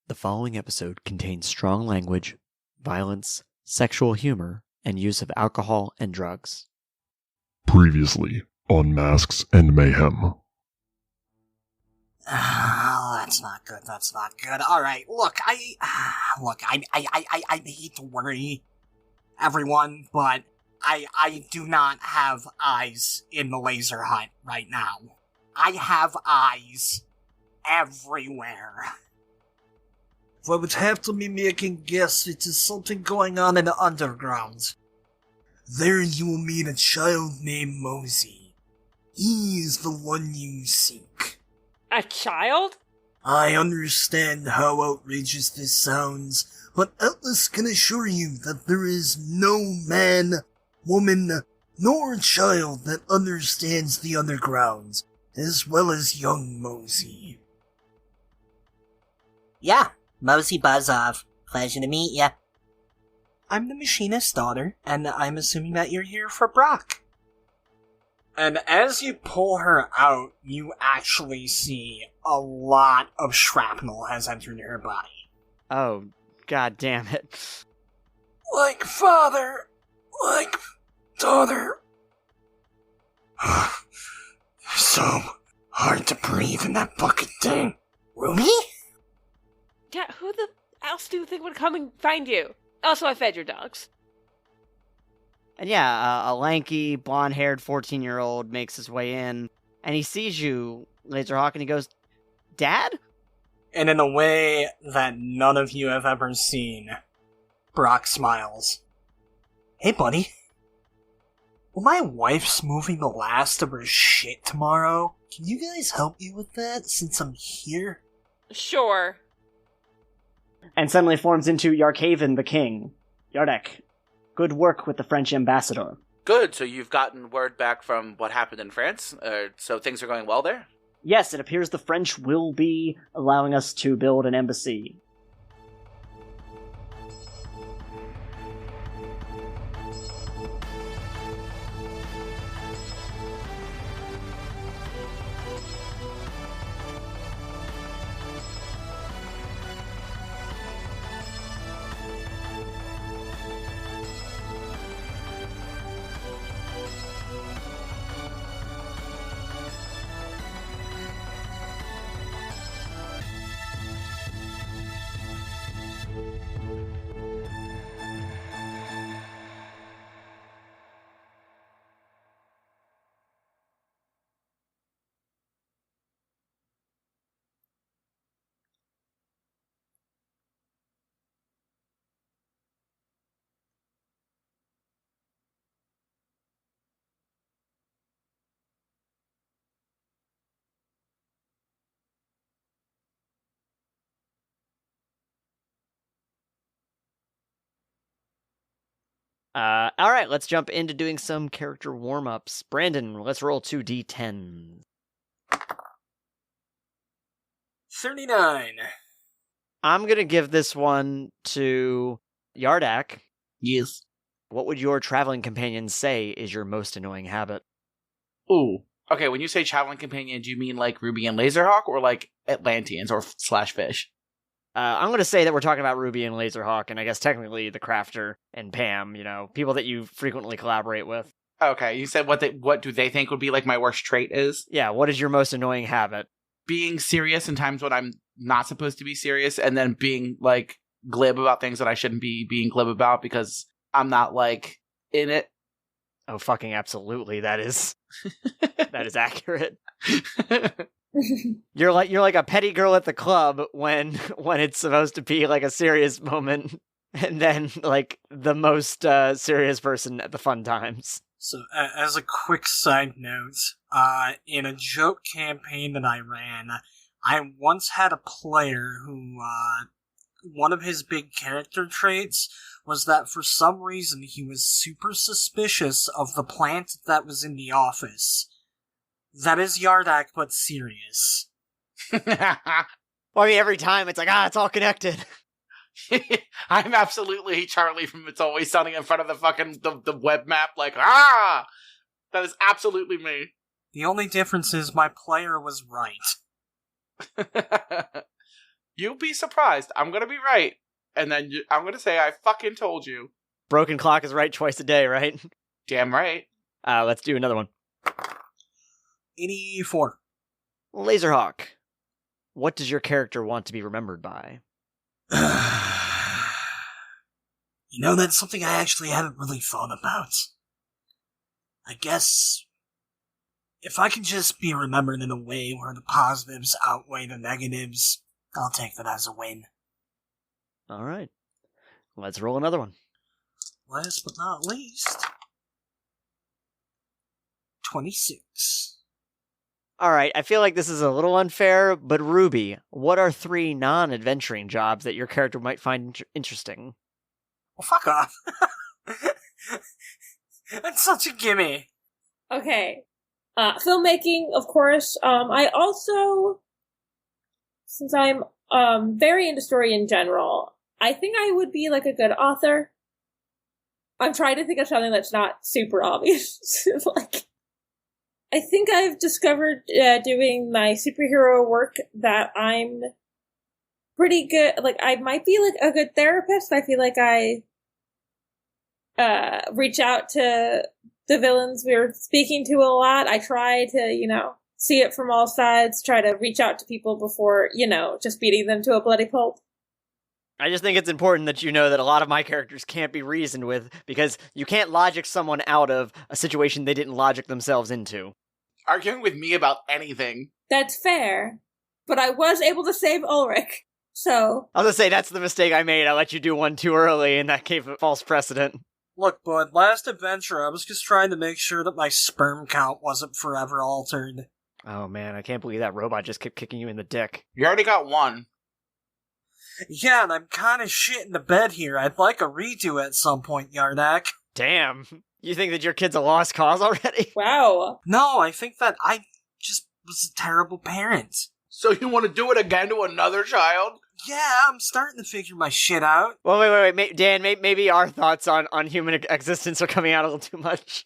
The following episode contains strong language, violence, sexual humor, and use of alcohol and drugs. Previously on Masks and Mayhem. That's not good. That's not good. All right, look, I hate to worry everyone, but I do not have eyes in the laser hut right now. I have eyes everywhere. If I would have to be making guess, it is something going on in the underground. There you will meet a child named Mosey. He is the one you seek. A child? I understand how outrageous this sounds, but Atlas can assure you that there is no man, woman, nor child that understands the underground, as well as young Mosey. Yeah, Mosey Buzzov. Pleasure to meet ya. I'm the machinist's daughter, and I'm assuming that you're here for Brock. And as you pull her out, you actually see a lot of shrapnel has entered her body. Oh, god damn it. Like father, like daughter. So hard to breathe in that bucket thing. Ruby? Yeah, who the else do you think would come and find you? Also, I fed your dogs. And yeah, a lanky, blonde-haired 14-year-old makes his way in, and he sees you, Lazerhawk, and he goes, Dad? And in a way that none of you have ever seen, Brock smiles. Hey, buddy. Well, my wife's moving the last of her shit tomorrow. Can you guys help me with that, since I'm here? Sure. And suddenly forms into Yarkhaven the king. Yardak, good work with the French ambassador. Good, so you've gotten word back from what happened in France? So things are going well there? Yes, it appears the French will be allowing us to build an embassy. Alright, let's jump into doing some character warm-ups. Brandon, let's roll 2d10. 39. I'm gonna give this one to Yardak. Yes. What would your traveling companion say is your most annoying habit? Ooh. Okay, when you say traveling companion, do you mean like Ruby and Lazerhawk, or like Atlanteans or slash fish? I'm going to say that we're talking about Ruby and Lazerhawk, and I guess technically the Crafter and Pam, people that you frequently collaborate with. Okay, you said what do they think would be like my worst trait is? Yeah, what is your most annoying habit? Being serious in times when I'm not supposed to be serious, and then being like glib about things that I shouldn't be being glib about because I'm not like in it. Oh, fucking absolutely, that is accurate. You're like a petty girl at the club when it's supposed to be like a serious moment, and then like the most serious person at the fun times. So, as a quick side note, in a joke campaign that I ran, I once had a player who, one of his big character traits was that for some reason he was super suspicious of the plant that was in the office. That is Yardak, but serious. Well, I mean, every time it's like, it's all connected. I'm absolutely Charlie from It's Always Sunny in front of the fucking the web map, like, that is absolutely me. The only difference is my player was right. You'll be surprised. I'm gonna be right. And then I'm gonna say I fucking told you. Broken clock is right twice a day, right? Damn right. Let's do another one. 84. Lazerhawk. What does your character want to be remembered by? You know, that's something I actually haven't really thought about. I guess if I can just be remembered in a way where the positives outweigh the negatives, I'll take that as a win. All right. Let's roll another one. Last but not least, 26. All right, I feel like this is a little unfair, but Ruby, what are 3 non-adventuring jobs that your character might find interesting? Well, fuck off. That's such a gimme. Okay. Filmmaking, of course. I also, since I'm very into story in general, I think I would be like a good author. I'm trying to think of something that's not super obvious. Like, I think I've discovered doing my superhero work that I'm pretty good. Like, I might be like a good therapist. I feel like I reach out to the villains we're speaking to a lot. I try to, see it from all sides, try to reach out to people before, just beating them to a bloody pulp. I just think it's important that you know that a lot of my characters can't be reasoned with, because you can't logic someone out of a situation they didn't logic themselves into. Arguing with me about anything. That's fair, but I was able to save Ulrich, so... I was gonna say, that's the mistake I made. I let you do one too early, and that gave a false precedent. Look, bud, last adventure, I was just trying to make sure that my sperm count wasn't forever altered. Oh man, I can't believe that robot just kept kicking you in the dick. You already got one. Yeah, and I'm kinda shit in the bed here. I'd like a redo at some point, Yardak. Damn. You think that your kid's a lost cause already? Wow. No, I think that I just was a terrible parent. So you want to do it again to another child? Yeah, I'm starting to figure my shit out. Well, wait. Dan, maybe our thoughts on human existence are coming out a little too much.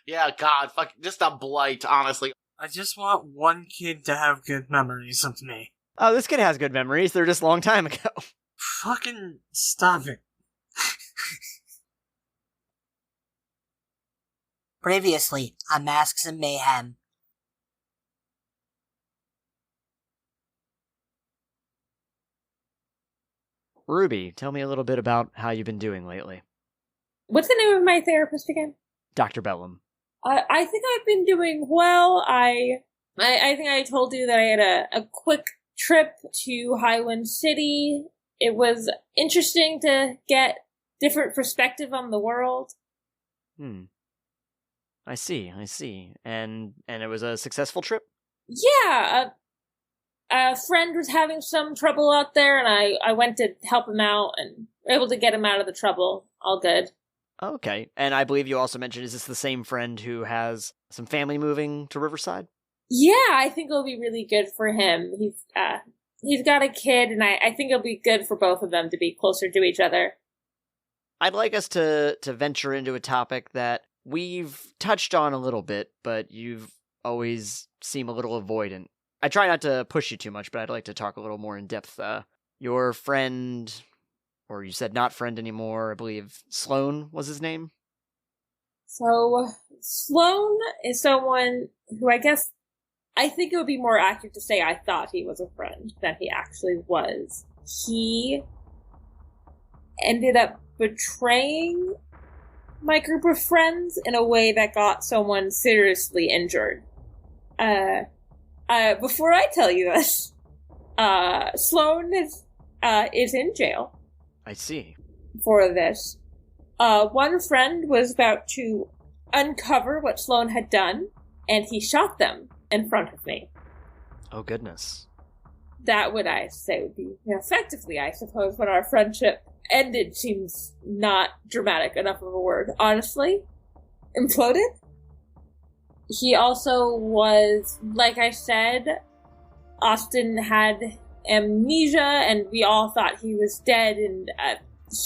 Yeah, God, fuck, just a blight, honestly. I just want one kid to have good memories of me. Oh, this kid has good memories. They're just a long time ago. Fucking stop it. Previously on Masks and Mayhem. Ruby, tell me a little bit about how you've been doing lately. What's the name of my therapist again? Dr. Bellum. I think I've been doing well. I think I told you that I had a quick trip to Highwind City. It was interesting to get different perspective on the world. I see. And it was a successful trip? Yeah, a friend was having some trouble out there, and I went to help him out and able to get him out of the trouble. All good. Okay. And I believe you also mentioned, is this the same friend who has some family moving to Riverside? Yeah, I think it'll be really good for him. He's got a kid, and I think it'll be good for both of them to be closer to each other. I'd like us to venture into a topic that we've touched on a little bit, but you've always seemed a little avoidant. I try not to push you too much, but I'd like to talk a little more in depth. Your friend, or you said not friend anymore, I believe Sloan was his name? So, Sloan is someone who I think it would be more accurate to say I thought he was a friend than he actually was. He ended up betraying my group of friends in a way that got someone seriously injured. Before I tell you this, Sloan is in jail. I see. For this. One friend was about to uncover what Sloan had done, and he shot them in front of me. Oh, goodness. That would, I say, would be effectively, I suppose, when our friendship ended seems not dramatic enough of a word. Honestly, imploded. He also was, like I said, Austin had amnesia, and we all thought he was dead, and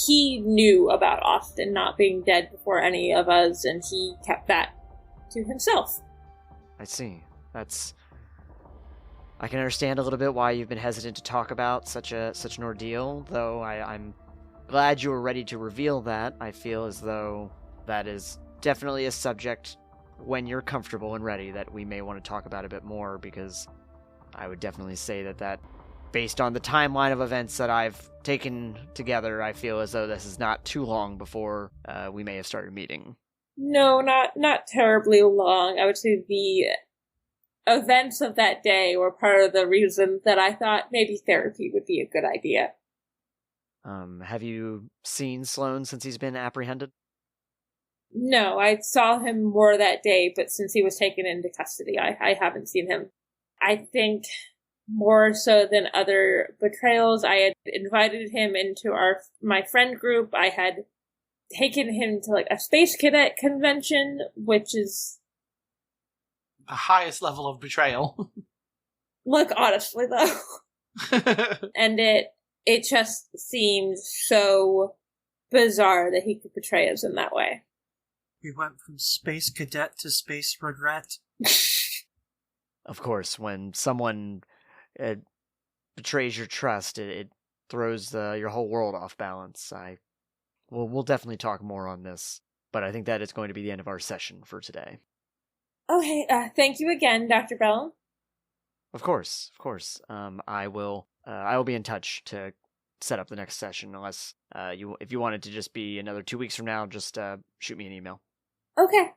he knew about Austin not being dead before any of us, and he kept that to himself. I see. I can understand a little bit why you've been hesitant to talk about such an ordeal, though I'm glad you were ready to reveal that. I feel as though that is definitely a subject, when you're comfortable and ready, that we may want to talk about a bit more, because I would definitely say that based on the timeline of events that I've taken together, I feel as though this is not too long before we may have started meeting. No, not terribly long. I would say the events of that day were part of the reason that I thought maybe therapy would be a good idea. Have you seen Sloan since he's been apprehended? No, I saw him more that day, but since he was taken into custody, I haven't seen him. I think more so than other betrayals, I had invited him into my friend group. I had taken him to like a space cadet convention, which is the highest level of betrayal. Look, honestly though. And it just seemed so bizarre that he could betray us in that way. We went from space cadet to space regret. Of course, when someone betrays your trust, it throws your whole world off balance. We'll definitely talk more on this, but I think that is going to be the end of our session for today. Okay, thank you again, Dr. Bell. Of course. I will be in touch to set up the next session, unless if you want it to just be another 2 weeks from now, just shoot me an email. Okay.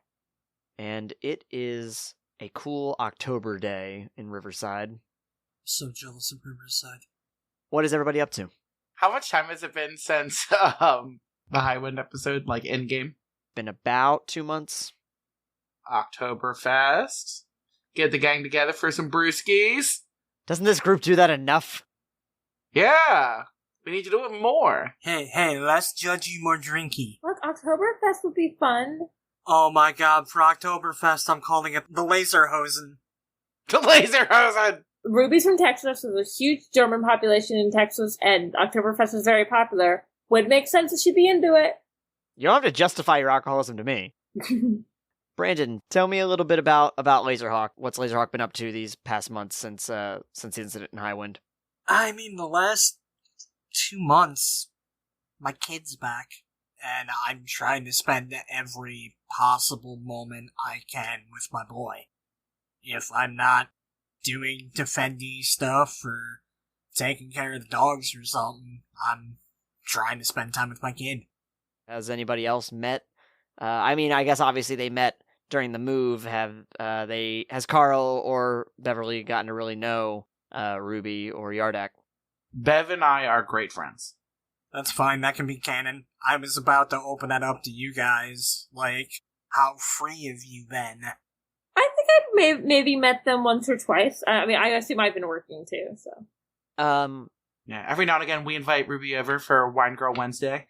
And it is a cool October day in Riverside. So jealous of Riverside. What is everybody up to? How much time has it been since the Highwind episode, like in-game? Been about 2 months. Oktoberfest. Get the gang together for some brewskis. Doesn't this group do that enough? Yeah, we need to do it more. Hey, less judgy, more drinky. Look, Oktoberfest would be fun. Oh my god, for Oktoberfest, I'm calling it the Lazerhosen. The Lazerhosen! Ruby's from Texas, so there's a huge German population in Texas, and Oktoberfest is very popular. Would make sense that she'd be into it. You don't have to justify your alcoholism to me. Brandon, tell me a little bit about Lazerhawk. What's Lazerhawk been up to these past months since the incident in Highwind? I mean, the last 2 months, my kid's back, and I'm trying to spend every possible moment I can with my boy. If I'm not doing defendy stuff or taking care of the dogs or something, I'm trying to spend time with my kid. Has anybody else met? I guess obviously they met during the move. Has Carl or Beverly gotten to really know Ruby or Yardak? Bev and I are great friends. That's fine, that can be canon. I was about to open that up to you guys. Like, how free have you been? I think I've maybe met them once or twice. I assume I've been working too, so. Yeah, every now and again we invite Ruby over for Wine Girl Wednesday.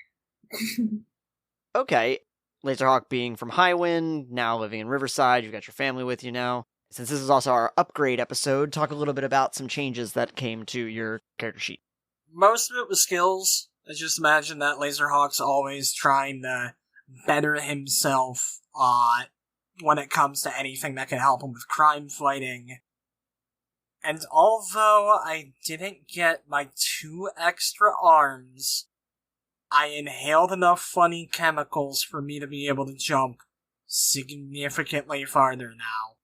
Okay. Lazerhawk being from Highwind, now living in Riverside, you've got your family with you now. Since this is also our upgrade episode, talk a little bit about some changes that came to your character sheet. Most of it was skills. I just imagine that Lazerhawk's always trying to better himself when it comes to anything that can help him with crime fighting. And although I didn't get my 2 extra arms, I inhaled enough funny chemicals for me to be able to jump significantly farther now.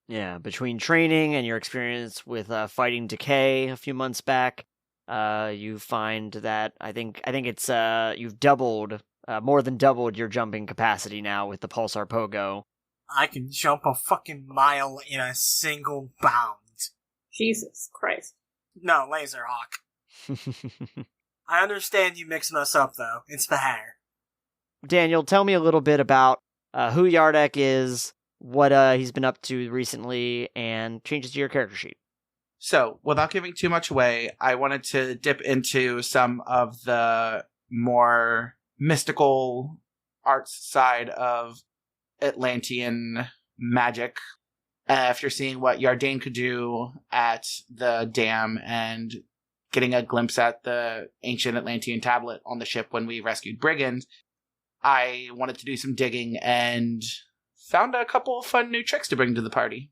Yeah, between training and your experience with fighting decay a few months back, you find that I think it's you've more than doubled your jumping capacity now with the Pulsar Pogo. I can jump a fucking mile in a single bound. Jesus Christ. No, Lazerhawk. I understand you mixing us up, though. It's the hair. Daniel, tell me a little bit about who Yardak is, what he's been up to recently, and changes to your character sheet. So, without giving too much away, I wanted to dip into some of the more mystical arts side of Atlantean magic. After seeing what Yardane could do at the dam and getting a glimpse at the ancient Atlantean tablet on the ship when we rescued Brigand, I wanted to do some digging and found a couple of fun new tricks to bring to the party.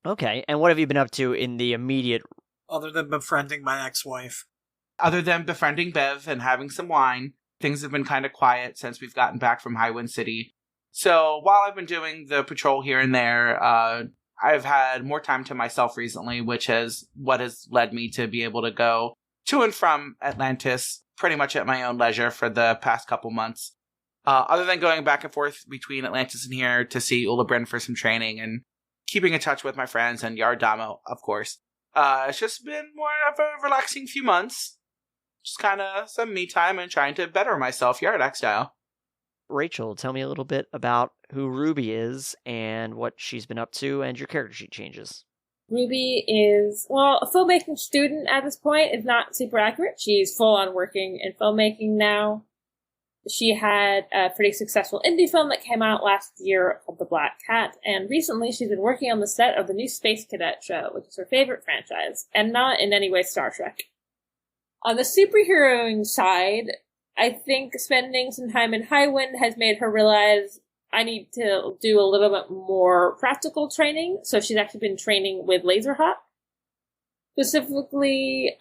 Okay, and what have you been up to in the immediate... Other than befriending my ex-wife. Other than befriending Bev and having some wine, things have been kind of quiet since we've gotten back from Highwind City. So while I've been doing the patrol here and there, I've had more time to myself recently, which is what has led me to be able to go to and from Atlantis pretty much at my own leisure for the past couple months. Other than going back and forth between Atlantis and here to see Ullabrin for some training and keeping in touch with my friends and Yardak, of course. It's just been more of a relaxing few months. Just kind of some me time and trying to better myself, Yardak style. Rachel, tell me a little bit about who Ruby is and what she's been up to and your character sheet changes. Ruby is, well, a filmmaking student at this point is not super accurate. She's full on working in filmmaking now. She had a pretty successful indie film that came out last year called The Black Cat, and recently she's been working on the set of the new Space Cadet show, which is her favorite franchise, and not in any way Star Trek. On the superheroing side, I think spending some time in Highwind has made her realize I need to do a little bit more practical training, so she's actually been training with Lazerhawk. Specifically,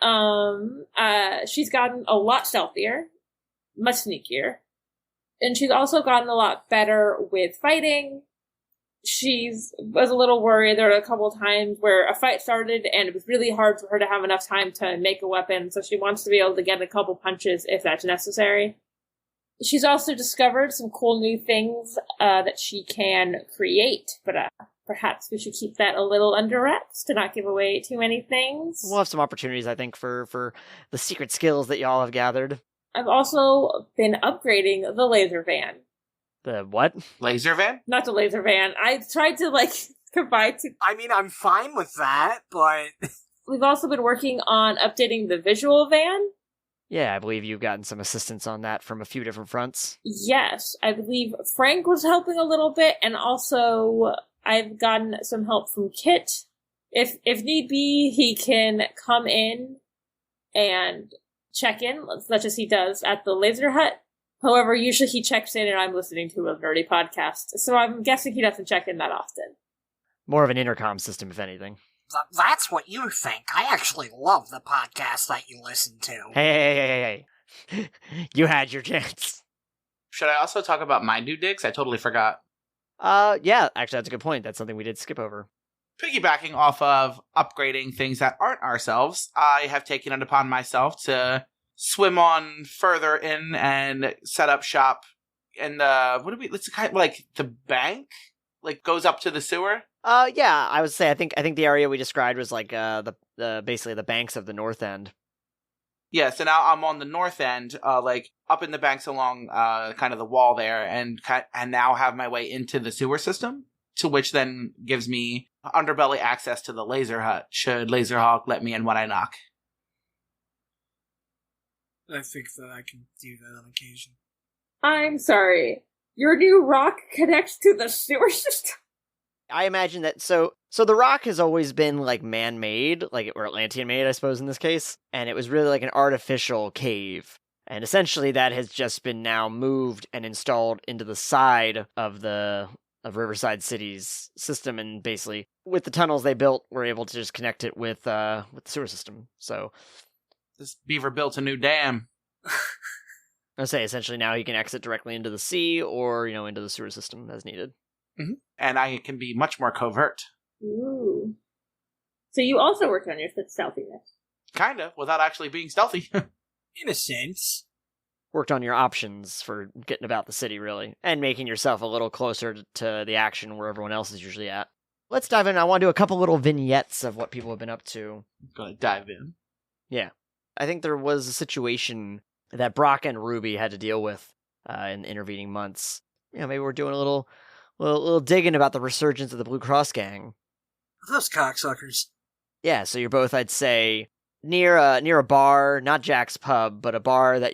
she's gotten a lot stealthier, much sneakier. And she's also gotten a lot better with fighting. She was a little worried. There were a couple of times where a fight started and it was really hard for her to have enough time to make a weapon, so she wants to be able to get a couple punches if that's necessary. She's also discovered some cool new things that she can create, but perhaps we should keep that a little under wraps to not give away too many things. We'll have some opportunities, I think, for the secret skills that y'all have gathered. I've also been upgrading the laser van. The what? Laser van? Not the laser van. I tried to, combine two. I mean, I'm fine with that, but... We've also been working on updating the Vizual van. Yeah, I believe you've gotten some assistance on that from a few different fronts. Yes, I believe Frank was helping a little bit, and also I've gotten some help from Kit. If need be, he can come in and check in, such as he does at the Laser Hut. However, usually he checks in and I'm listening to a nerdy podcast, so I'm guessing he doesn't check in that often. More of an intercom system, if anything. That's what you think. I actually love the podcast that you listen to. Hey. You had your chance. Should I also talk about my new digs? I totally forgot. Yeah, actually, that's a good point. That's something we did skip over. Piggybacking off of upgrading things that aren't ourselves, I have taken it upon myself to swim on further in and set up shop in the, it's kind of like the bank? Goes up to the sewer? Yeah, I would say, I think the area we described was the basically the banks of the north end. Yeah, so now I'm on the north end, up in the banks along kind of the wall there, and now have my way into the sewer system, to which then gives me underbelly access to the laser hut, should Lazerhawk let me in when I knock. I think that I can do that on occasion. I'm sorry. Your new rock connects to the sewer system? I imagine that, so the rock has always been, man-made, or Atlantean-made, I suppose, in this case, and it was really an artificial cave. And essentially that has just been now moved and installed into the side of Riverside City's system, and basically, with the tunnels they built, we're able to just connect it with the sewer system, so... This beaver built a new dam. I say, essentially now he can exit directly into the sea, or, into the sewer system as needed. Mm-hmm. And I can be much more covert. Ooh. So you also worked on your stealthiness. Kind of, without actually being stealthy. In a sense. Worked on your options for getting about the city, really, and making yourself a little closer to the action where everyone else is usually at. Let's dive in. I want to do a couple little vignettes of what people have been up to. Gonna dive in. Yeah. I think there was a situation that Brock and Ruby had to deal with in the intervening months. Maybe we're doing a little digging about the resurgence of the Blue Cross gang. Those cocksuckers. Yeah, so you're both, I'd say, near a bar, not Jack's Pub, but a bar that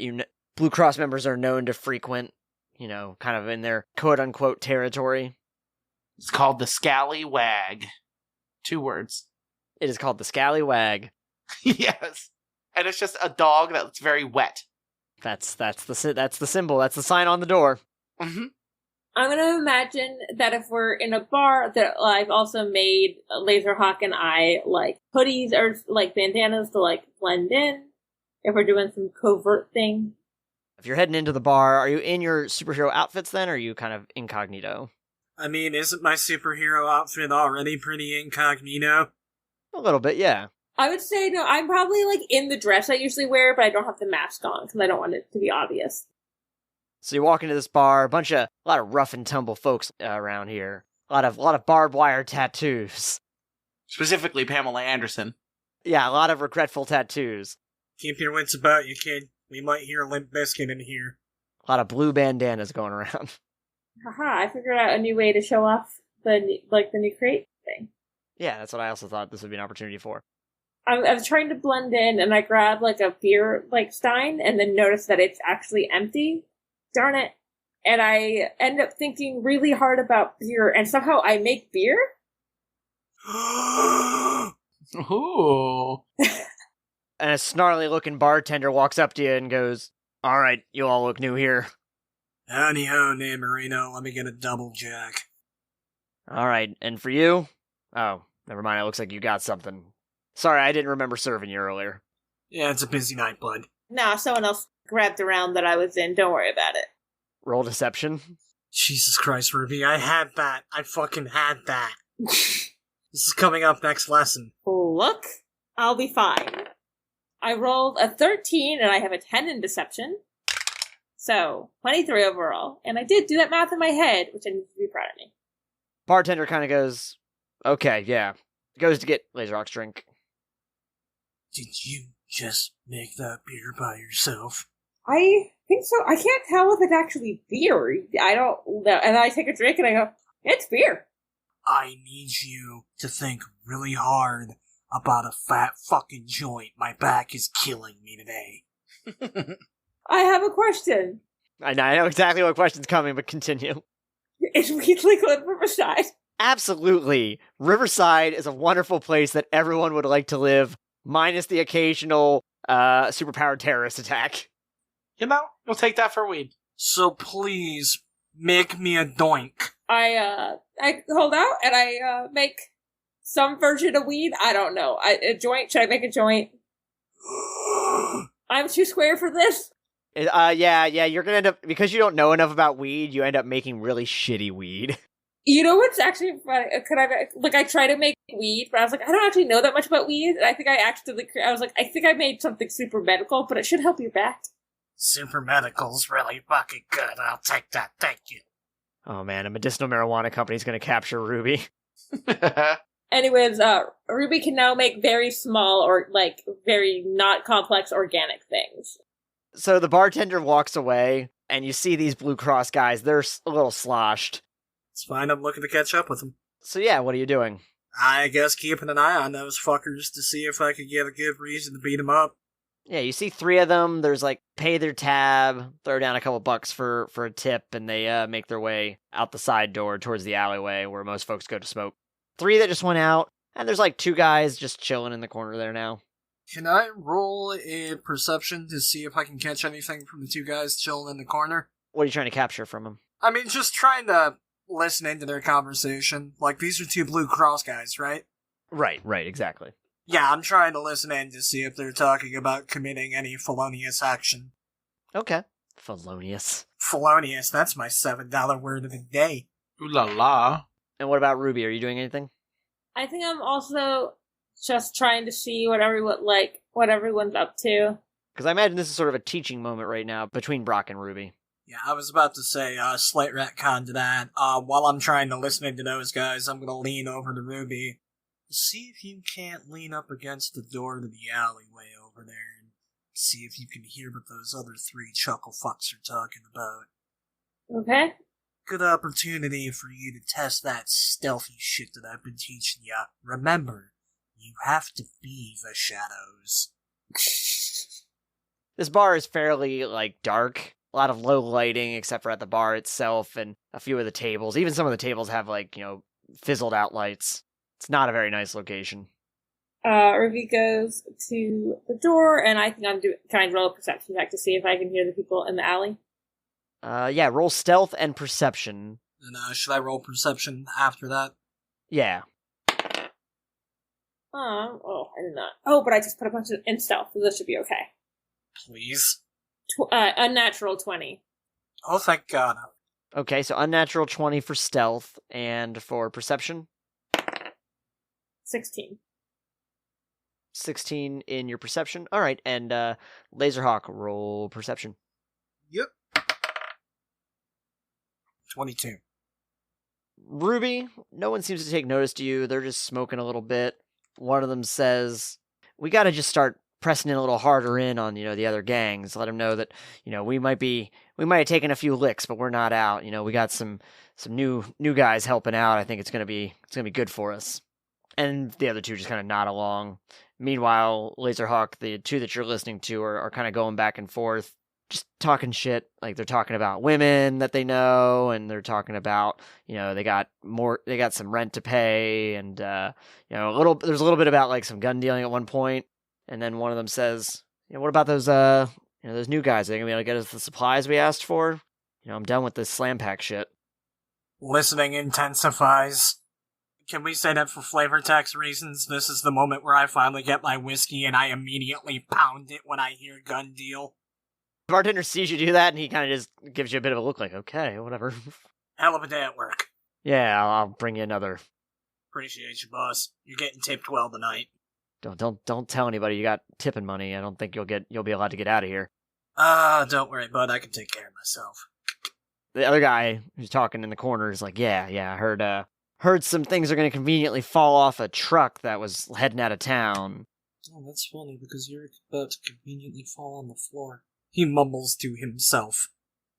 Blue Cross members are known to frequent, kind of in their quote-unquote territory. It's called the Scallywag. 2 words. It is called the Scallywag. Yes. And it's just a dog that's very wet. That's the symbol. That's the sign on the door. Mm-hmm. I'm gonna imagine that if we're in a bar, that I've also made Lazerhawk and I, like, hoodies or, like, bandanas to, like, blend in. If we're doing some covert thing. If you're heading into the bar, are you in your superhero outfits then, or are you kind of incognito? I mean, isn't my superhero outfit already pretty incognito? A little bit, yeah. I would say, no, I'm probably, like, in the dress I usually wear, but I don't have the mask on, because I don't want it to be obvious. So you walk into this bar, a lot of rough and tumble folks around here. A lot of barbed wire tattoos. Specifically Pamela Anderson. Yeah, a lot of regretful tattoos. Keep your wits about you, kid. We might hear Limp Bizkit in here. A lot of blue bandanas going around. Haha, I figured out a new way to show off the new crate thing. Yeah, that's what I also thought this would be an opportunity for. I was trying to blend in, and I grabbed, like, a beer, like, stein, and then noticed that it's actually empty. Darn it. And I end up thinking really hard about beer, and somehow I make beer? Ooh. And a snarly-looking bartender walks up to you and goes, "All right, you all look new here." Howdy ho, name Marino. Let me get a double jack. All right, and for you? Oh, never mind, it looks like you got something. Sorry, I didn't remember serving you earlier. Yeah, it's a busy night, bud. Nah, someone else grabbed the round that I was in. Don't worry about it. Roll deception. Jesus Christ, Ruby, I had that. I fucking had that. This is coming up next lesson. Look, I'll be fine. I rolled a 13, and I have a 10 in deception. So, 23 overall. And I did do that math in my head, which I need to be proud of me. Bartender kind of goes, "Okay, yeah." Goes to get Lazerhawk's drink. Did you just make that beer by yourself? I think so. I can't tell if it's actually beer. I don't know. And I take a drink, and I go, it's beer. I need you to think really hard about a fat fucking joint. My back is killing me today. I have a question. I know exactly what question's coming, but continue. Is weed legal in Riverside? Absolutely. Riverside is a wonderful place that everyone would like to live, minus the occasional superpowered terrorist attack. You know, you'll take that for weed. So please, make me a doink. I hold out, and I make some version of weed. I don't know. A joint? Should I make a joint? I'm too square for this. Yeah, you're gonna end up, because you don't know enough about weed, you end up making really shitty weed. You know what's actually funny? I try to make weed, but I was like, I don't actually know that much about weed, and I think I think I made something super medical, but it should help your back. Super medical's really fucking good. I'll take that. Thank you. Oh man, a medicinal marijuana company's gonna capture Ruby. Anyways, Ruby can now make very small or, like, very not complex organic things. So the bartender walks away, and you see these Blue Cross guys. They're a little sloshed. It's fine, I'm looking to catch up with them. So yeah, what are you doing? I guess keeping an eye on those fuckers to see if I could get a good reason to beat them up. Yeah, you see 3 of them. There's like, pay their tab, throw down a couple bucks for a tip, and they make their way out the side door towards the alleyway where most folks go to smoke. 3 that just went out, and there's like 2 guys just chilling in the corner there now. Can I roll a perception to see if I can catch anything from the 2 guys chilling in the corner? What are you trying to capture from them? I mean, just trying to listen into their conversation. Like, these are 2 Blue Cross guys, right? Right, exactly. Yeah, I'm trying to listen in to see if they're talking about committing any felonious action. Okay. Felonious. Felonious, that's my $7 word of the day. Ooh la la. And what about Ruby? Are you doing anything? I think I'm also just trying to see what everyone's up to. Because I imagine this is sort of a teaching moment right now between Brock and Ruby. Yeah, I was about to say, slight retcon to that. While I'm trying to listen into those guys, I'm gonna lean over to Ruby. See if you can't lean up against the door to the alleyway over there and see if you can hear what those other 3 chuckle fucks are talking about. Okay. Good opportunity for you to test that stealthy shit that I've been teaching you. Remember, you have to be the shadows. This bar is fairly, like, dark. A lot of low lighting, except for at the bar itself, and a few of the tables. Even some of the tables have, like, fizzled out lights. It's not a very nice location. Ruby goes to the door, and I think can I roll a perception check to see if I can hear the people in the alley? Yeah, roll stealth and perception. And should I roll perception after that? Yeah. I did not. Oh, but I just put a bunch of in stealth, so this should be okay. Please. Unnatural 20. Oh, thank God. Okay, so unnatural 20 for stealth, and for perception? 16. 16 in your perception. All right, and Lazerhawk, roll perception. Yep. 22. Ruby, no one seems to take notice to you. They're just smoking a little bit. One of them says, we got to just start pressing in a little harder in on, the other gangs. Let them know that, we might have taken a few licks, but we're not out. We got some new guys helping out. I think it's going to be good for us. And the other two just kind of nod along. Meanwhile, Lazerhawk, the two that you're listening to are kind of going back and forth, just talking shit. Like, they're talking about women that they know, and they're talking about, they got some rent to pay, and there's a little bit about like some gun dealing at one point. And then one of them says, what about those those new guys? Are they gonna be able to get us the supplies we asked for? I'm done with this slam pack shit. Listening intensifies. Can we say that for flavor text reasons, this is the moment where I finally get my whiskey and I immediately pound it when I hear gun deal? The bartender sees you do that, and he kind of just gives you a bit of a look like, okay, whatever. Hell of a day at work. Yeah, I'll bring you another. Appreciate you, boss. You're getting tipped well tonight. Don't tell anybody you got tipping money. I don't think you'll be allowed to get out of here. Don't worry, bud. I can take care of myself. The other guy who's talking in the corner is like, yeah, I heard some things are going to conveniently fall off a truck that was heading out of town. Oh, that's funny, because you're about to conveniently fall on the floor. He mumbles to himself.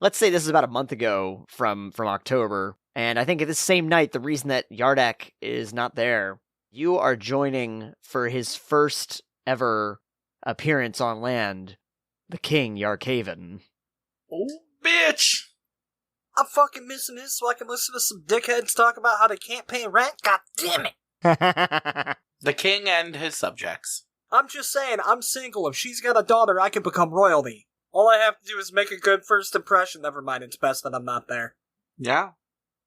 Let's say this is about a month ago from October, and I think at this same night, the reason that Yardak is not there, you are joining for his first ever appearance on land, the King Yarkaven. Oh, bitch! I'm fucking missing this so I can listen to some dickheads talk about how they can't pay rent? God damn it! The king and his subjects. I'm just saying, I'm single. If she's got a daughter, I can become royalty. All I have to do is make a good first impression. Never mind, it's best that I'm not there. Yeah.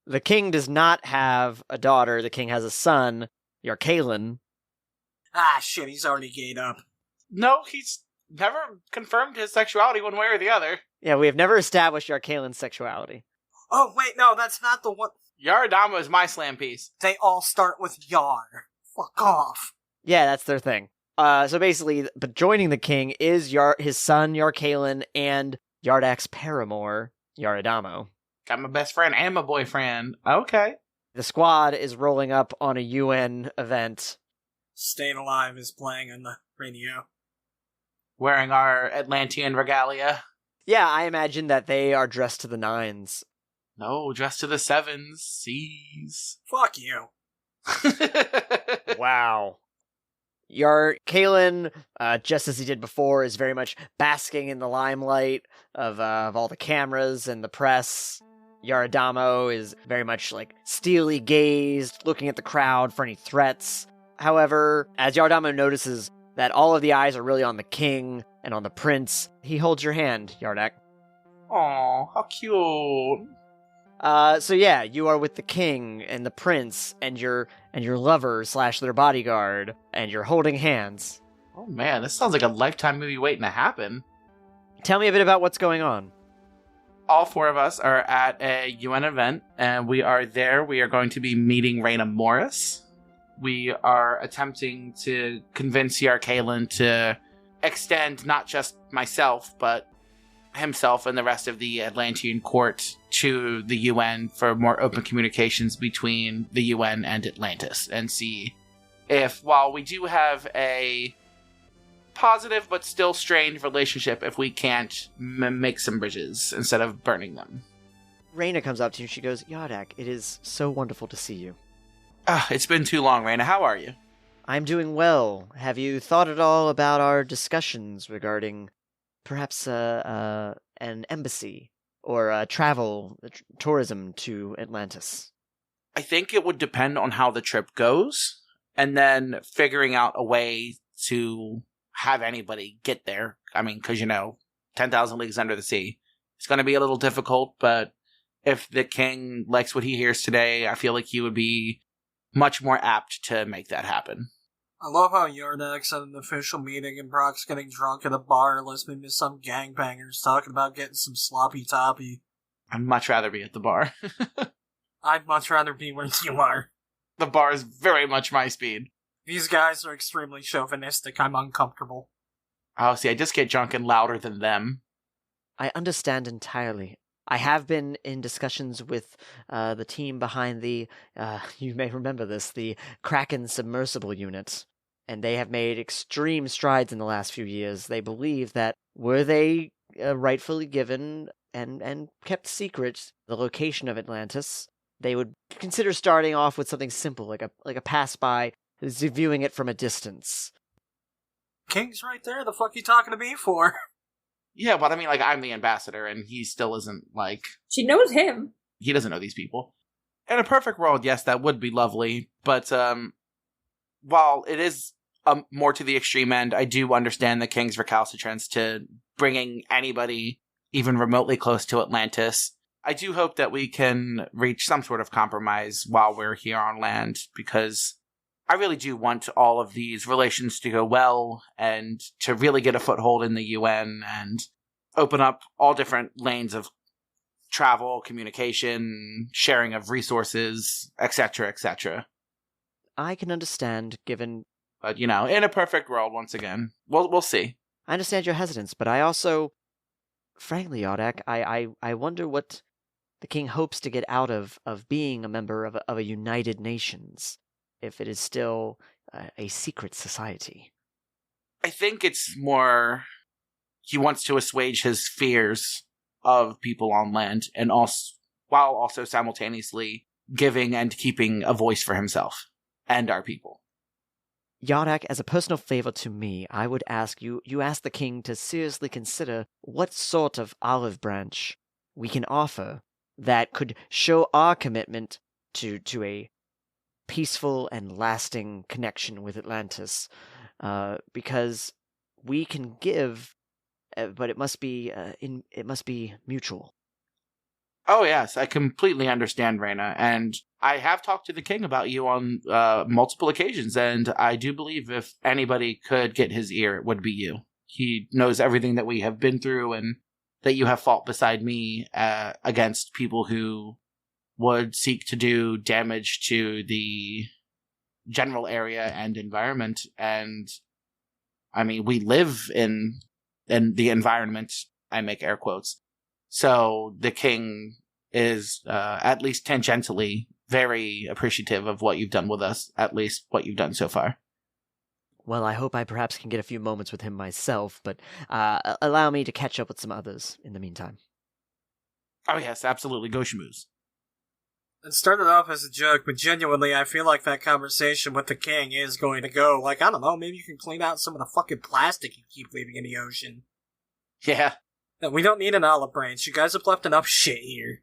The king does not have a daughter. The king has a son, Yarkaven. Ah, shit, he's already gayed up. No, he's never confirmed his sexuality one way or the other. Yeah, we have never established Yarkaven's sexuality. Oh, wait, no, that's not the one. Yaradama is my slam piece. They all start with Yar. Fuck off. Yeah, that's their thing. So basically, but joining the king is his son, Yarkaven, and Yardak's paramour, Yaradamo. Got my best friend and my boyfriend. Okay. The squad is rolling up on a UN event. Staying Alive is playing on the radio. Wearing our Atlantean regalia. Yeah, I imagine that they are dressed to the nines. No, dressed to the sevens, C's. Fuck you. Wow. Yarkaven, just as he did before, is very much basking in the limelight of all the cameras and the press. Yaradamo is very much like steely gazed, looking at the crowd for any threats. However, as Yaradamo notices that all of the eyes are really on the king and on the prince, he holds your hand, Yardak. Aw, how cute. So yeah, you are with the king and the prince and your lover / their bodyguard, and you're holding hands. Oh man, this sounds like a Lifetime movie waiting to happen. Tell me a bit about what's going on. All four of us are at a UN event, and we are there. We are going to be meeting Raina Morris. We are attempting to convince Yarkaven to extend not just myself, but himself and the rest of the Atlantean court to the UN for more open communications between the UN and Atlantis, and see if, while we do have a positive but still strained relationship, if we can't make some bridges instead of burning them. Raina comes up to you and she goes, Yardak, it is so wonderful to see you. It's been too long, Raina. How are you? I'm doing well. Have you thought at all about our discussions regarding perhaps an embassy or tourism to Atlantis? I think it would depend on how the trip goes, and then figuring out a way to have anybody get there. I mean, because, 10,000 leagues under the sea. It's going to be a little difficult, but if the king likes what he hears today, I feel like he would be much more apt to make that happen. I love how Yardak's at an official meeting and Brock's getting drunk at a bar listening to some gangbangers talking about getting some sloppy toppy. I'd much rather be at the bar. I'd much rather be where you are. The bar is very much my speed. These guys are extremely chauvinistic. I'm uncomfortable. Oh, see, I just get drunk and louder than them. I understand entirely. I have been in discussions with the team behind the, you may remember this, the Kraken submersible unit, and they have made extreme strides in the last few years. They believe that were they rightfully given and kept secret the location of Atlantis, they would consider starting off with something simple, like a pass-by, viewing it from a distance. King's right there. The fuck you talking to me for? Yeah, but I mean, like, I'm the ambassador, and he still isn't, like... She knows him. He doesn't know these people. In a perfect world, yes, that would be lovely, but while it is more to the extreme end, I do understand the king's recalcitrance to bringing anybody even remotely close to Atlantis. I do hope that we can reach some sort of compromise while we're here on land, because I really do want all of these relations to go well and to really get a foothold in the UN and open up all different lanes of travel, communication, sharing of resources, etc., etc. I can understand, given... But, you know, in a perfect world, once again, we'll see. I understand your hesitance, but I also... Frankly, Yardak, I wonder what the king hopes to get out of being a member of a United Nations, if it is still a secret society. I think it's more he wants to assuage his fears of people on land, and also while also simultaneously giving and keeping a voice for himself and our people. Yardak, as a personal favor to me, I would ask you ask the king to seriously consider what sort of olive branch we can offer that could show our commitment to a peaceful and lasting connection with Atlantis, because we can give, but it must be mutual. Oh yes, I completely understand, Reyna, and I have talked to the king about you on multiple occasions, and I do believe if anybody could get his ear, it would be you. He knows everything that we have been through, and that you have fought beside me against people who would seek to do damage to the general area and environment. And I mean, we live in the environment, I make air quotes. So the king is at least tangentially very appreciative of what you've done with us, at least what you've done so far. Well, I hope I perhaps can get a few moments with him myself, but allow me to catch up with some others in the meantime. Oh yes, absolutely. Go schmooze. It started off as a joke, but genuinely, I feel like that conversation with the king is going to go. Like, I don't know, maybe you can clean out some of the fucking plastic you keep leaving in the ocean. Yeah. No, we don't need an olive branch. You guys have left enough shit here.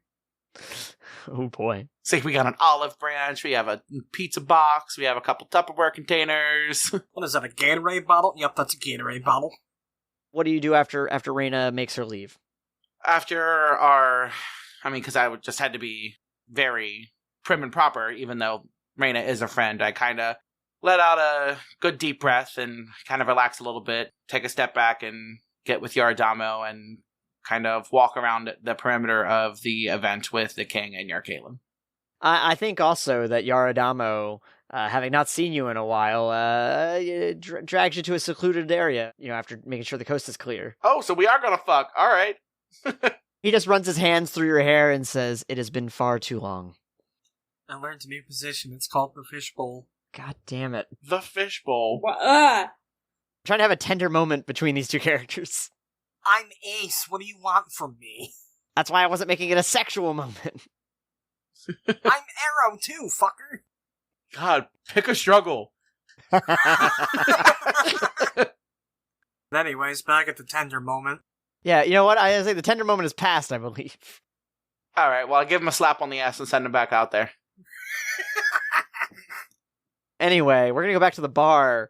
Oh boy. See, we got an olive branch, we have a pizza box, we have a couple Tupperware containers. What is that, a Gatorade bottle? Yep, that's a Gatorade bottle. What do you do after Reyna makes her leave? Because I just had to be very prim and proper, even though Reyna is a friend, I kind of let out a good deep breath and kind of relax a little bit, take a step back and get with Yaradamo and kind of walk around the perimeter of the event with the king and Yarkaelin. I think also that Yaradamo, having not seen you in a while, drags you to a secluded area, after making sure the coast is clear. Oh, so we are gonna fuck. All right. He just runs his hands through your hair and says, "It has been far too long." I learned a new position. It's called the fishbowl. God damn it. The fishbowl. I'm trying to have a tender moment between these two characters. I'm Ace. What do you want from me? That's why I wasn't making it a sexual moment. I'm Arrow too, fucker. God, pick a struggle. Anyways, back at the tender moment. Yeah, you know what? I say the tender moment is past, I believe. All right, well, I'll give him a slap on the ass and send him back out there. Anyway, we're going to go back to the bar.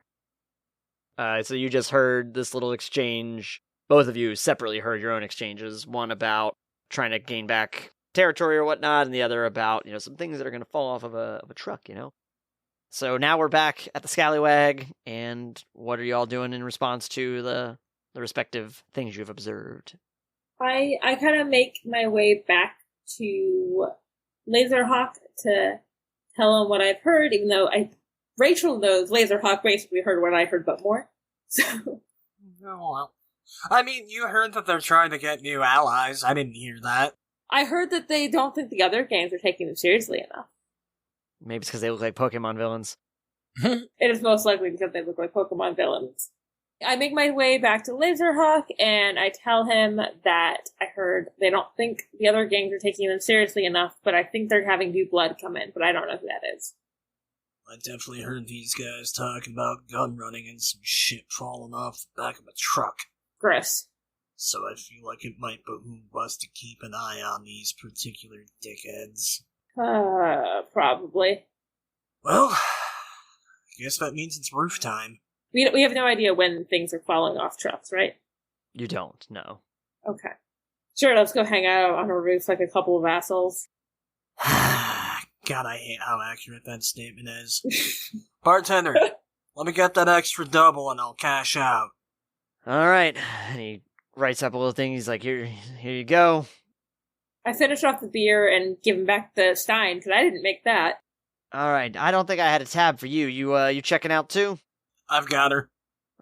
So you just heard this little exchange. Both of you separately heard your own exchanges. One about trying to gain back territory or whatnot, and the other about, some things that are going to fall off of a truck, So now we're back at the Scallywag, and what are y'all doing in response to the respective things you've observed? I kind of make my way back to Lazerhawk to tell him what I've heard, even though Rachel knows Lazerhawk basically heard what I heard, but more. So. Oh, well. I mean, you heard that they're trying to get new allies. I didn't hear that. I heard that they don't think the other games are taking them seriously enough. Maybe it's because they look like Pokemon villains. It is most likely because they look like Pokemon villains. I make my way back to Lazerhawk, and I tell him that I heard they don't think the other gangs are taking them seriously enough, but I think they're having new blood come in, but I don't know who that is. I definitely heard these guys talking about gun running and some shit falling off the back of a truck. Gross. So I feel like it might behoove us to keep an eye on these particular dickheads. Probably. Well, I guess that means it's roof time. We have no idea when things are falling off trucks, right? You don't, no. Okay. Sure, let's go hang out on a roof like a couple of assholes. God, I hate how accurate that statement is. Bartender, let me get that extra double and I'll cash out. All right. And he writes up a little thing. He's like, here you go. I finish off the beer and give him back the stein, because I didn't make that. All right. I don't think I had a tab for you. You checking out too? I've got her.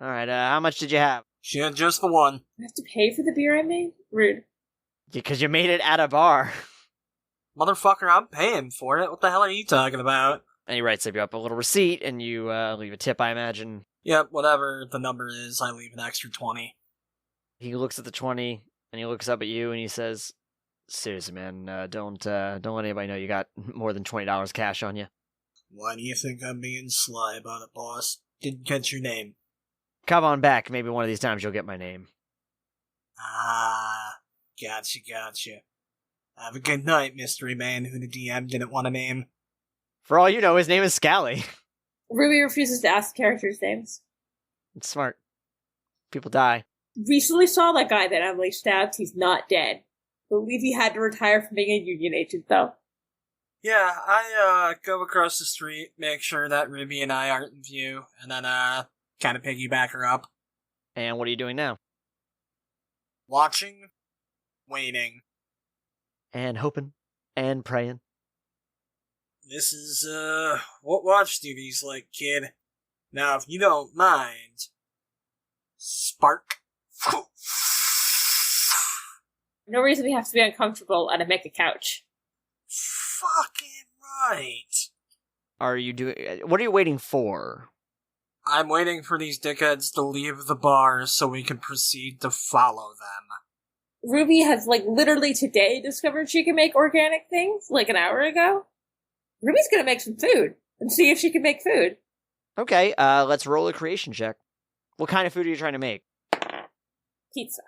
All right. How much did you have? She had just the one. I have to pay for the beer I made? Rude. Because you made it at a bar. Motherfucker, I'm paying for it. What the hell are you talking about? And he writes up a little receipt, and you leave a tip, I imagine. Yep, whatever the number is, I leave an extra 20. He looks at the 20, and he looks up at you, and he says, seriously, man, don't let anybody know you got more than $20 cash on you. Why do you think I'm being sly about it, boss? Didn't catch your name. Come on back. Maybe one of these times you'll get my name. Ah, gotcha. Have a good night, mystery man who the DM didn't want to name. For all you know, his name is Scally. Ruby refuses to ask characters' names. It's smart. People die. Recently saw that guy that Emily stabbed. He's not dead. Believe he had to retire from being a union agent, though. Yeah, I go across the street, make sure that Ruby and I aren't in view, and then kind of piggyback her up. And what are you doing now? Watching, waiting. And hoping. And praying. This is, what watch duty's like, kid. Now, if you don't mind, spark. No reason we have to be uncomfortable and make a couch. Fucking right. What are you waiting for? I'm waiting for these dickheads to leave the bar so we can proceed to follow them. Ruby has, literally today discovered she can make organic things, an hour ago. Ruby's gonna make some food and see if she can make food. Okay, let's roll a creation check. What kind of food are you trying to make? Pizza.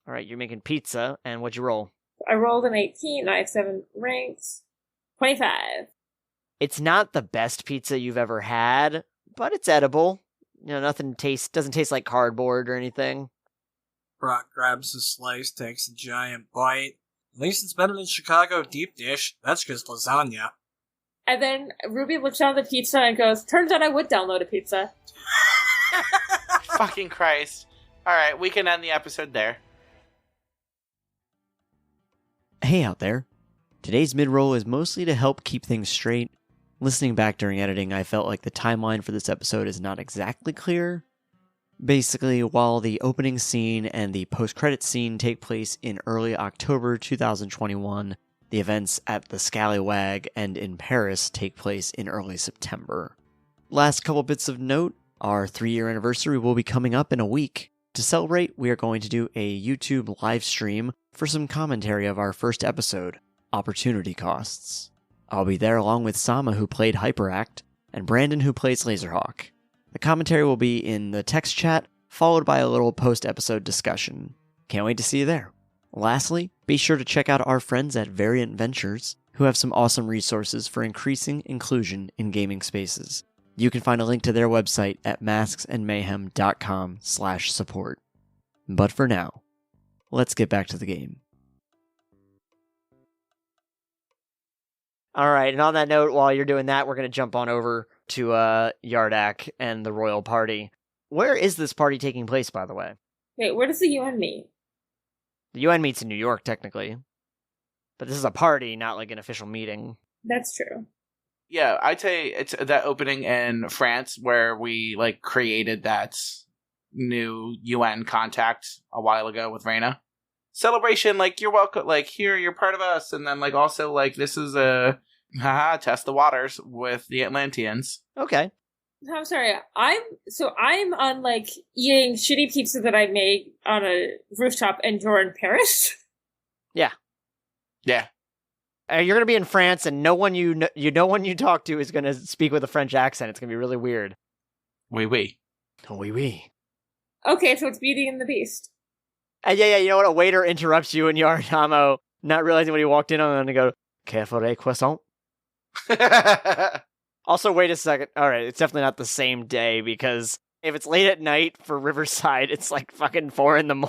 All right, you're making pizza, and what'd you roll? I rolled an 18, I have 7 ranks. 25. It's not the best pizza you've ever had, but it's edible. Doesn't taste like cardboard or anything. Brock grabs a slice, takes a giant bite. At least it's better than Chicago deep dish. That's just lasagna. And then Ruby looks down at the pizza and goes, turns out I would download a pizza. Fucking Christ. Alright, we can end the episode there. Hey out there. Today's mid-roll is mostly to help keep things straight. Listening back during editing, I felt like the timeline for this episode is not exactly clear. Basically, while the opening scene and the post-credits scene take place in early October 2021, the events at the Scallywag and in Paris take place in early September. Last couple bits of note, our 3-year anniversary will be coming up in a week. To celebrate, we are going to do a YouTube live stream for some commentary of our first episode, Opportunity Costs. I'll be there along with Sama, who played Hyperact, and Brandon, who plays Lazerhawk. The commentary will be in the text chat, followed by a little post-episode discussion. Can't wait to see you there. Lastly, be sure to check out our friends at Variant Ventures, who have some awesome resources for increasing inclusion in gaming spaces. You can find a link to their website at masksandmayhem.com/support. But for now, let's get back to the game. All right, and on that note, while you're doing that, we're going to jump on over to Yardak and the royal party. Where is this party taking place, by the way? Wait, where does the UN meet? The UN meets in New York, technically. But this is a party, not like an official meeting. That's true. Yeah, I'd say it's that opening in France where we like created that new UN contact a while ago with Reyna. Celebration, like you're welcome, like here you're part of us, and then like also like this is a test the waters with the Atlanteans. Okay. I'm sorry. I'm on like eating shitty pizza that I made on a rooftop and you're in Paris. Yeah. Yeah. You're gonna be in France, and no one you talk to is gonna speak with a French accent. It's gonna be really weird. Oui, oui. Oh, oui, oui. Okay, so it's Beauty and the Beast. And yeah, you know what? A waiter interrupts you in Yardamo, not realizing when he walked in on, and go, "Que ferait croissant?" Also, wait a second. All right, it's definitely not the same day, because if it's late at night for Riverside, it's like fucking 4 a.m.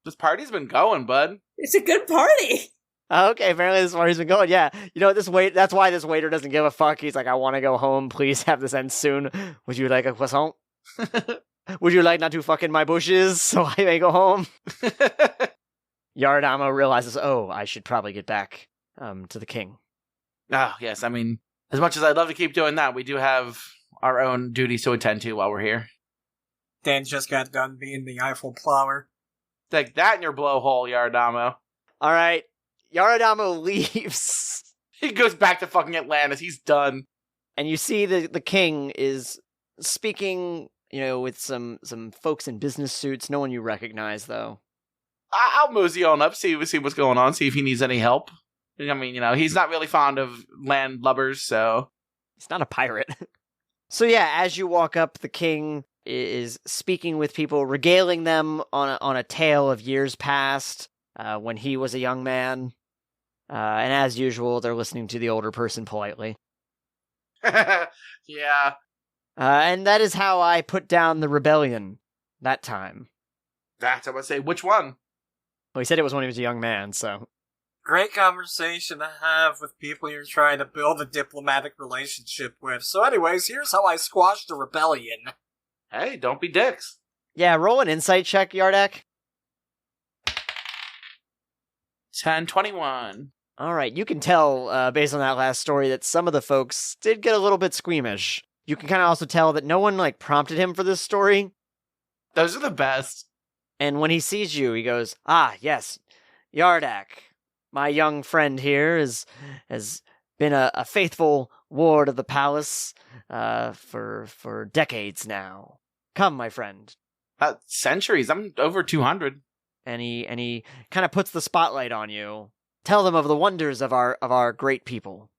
This party's been going, bud. It's a good party. Okay, apparently this party's been going. Yeah, you know that's why this waiter doesn't give a fuck. He's like, I want to go home. Please have this end soon. Would you like a croissant? Would you like not to fuck in my bushes so I may go home? Yardamo realizes, I should probably get back to the king. Oh, yes. I mean, as much as I'd love to keep doing that, we do have our own duties to attend to while we're here. Dan just got done being the Eiffel Plower. Take that in your blowhole, Yardamo. All right, Yardamo leaves. He goes back to fucking Atlantis. He's done. And you see the king is speaking, with some folks in business suits. No one you recognize, though. I'll mosey on up, see what's going on, see if he needs any help. I mean, he's not really fond of landlubbers, so... He's not a pirate. So yeah, as you walk up, the king is speaking with people, regaling them on a tale of years past, when he was a young man. And as usual, they're listening to the older person politely. Yeah. And that is how I put down the rebellion that time. That's what I would say. Which one? Well, he said it was when he was a young man, so... Great conversation to have with people you're trying to build a diplomatic relationship with. So anyways, here's how I squashed the rebellion. Hey, don't be dicks. Yeah, roll an insight check, Yardak. 10-21. All right, you can tell, based on that last story, that some of the folks did get a little bit squeamish. You can kind of also tell that no one, prompted him for this story. Those are the best. And when he sees you, he goes, yes, Yardak. My young friend here has been a faithful ward of the palace for decades now. Come, my friend. Centuries. I'm over 200. And he kind of puts the spotlight on you. Tell them of the wonders of our great people.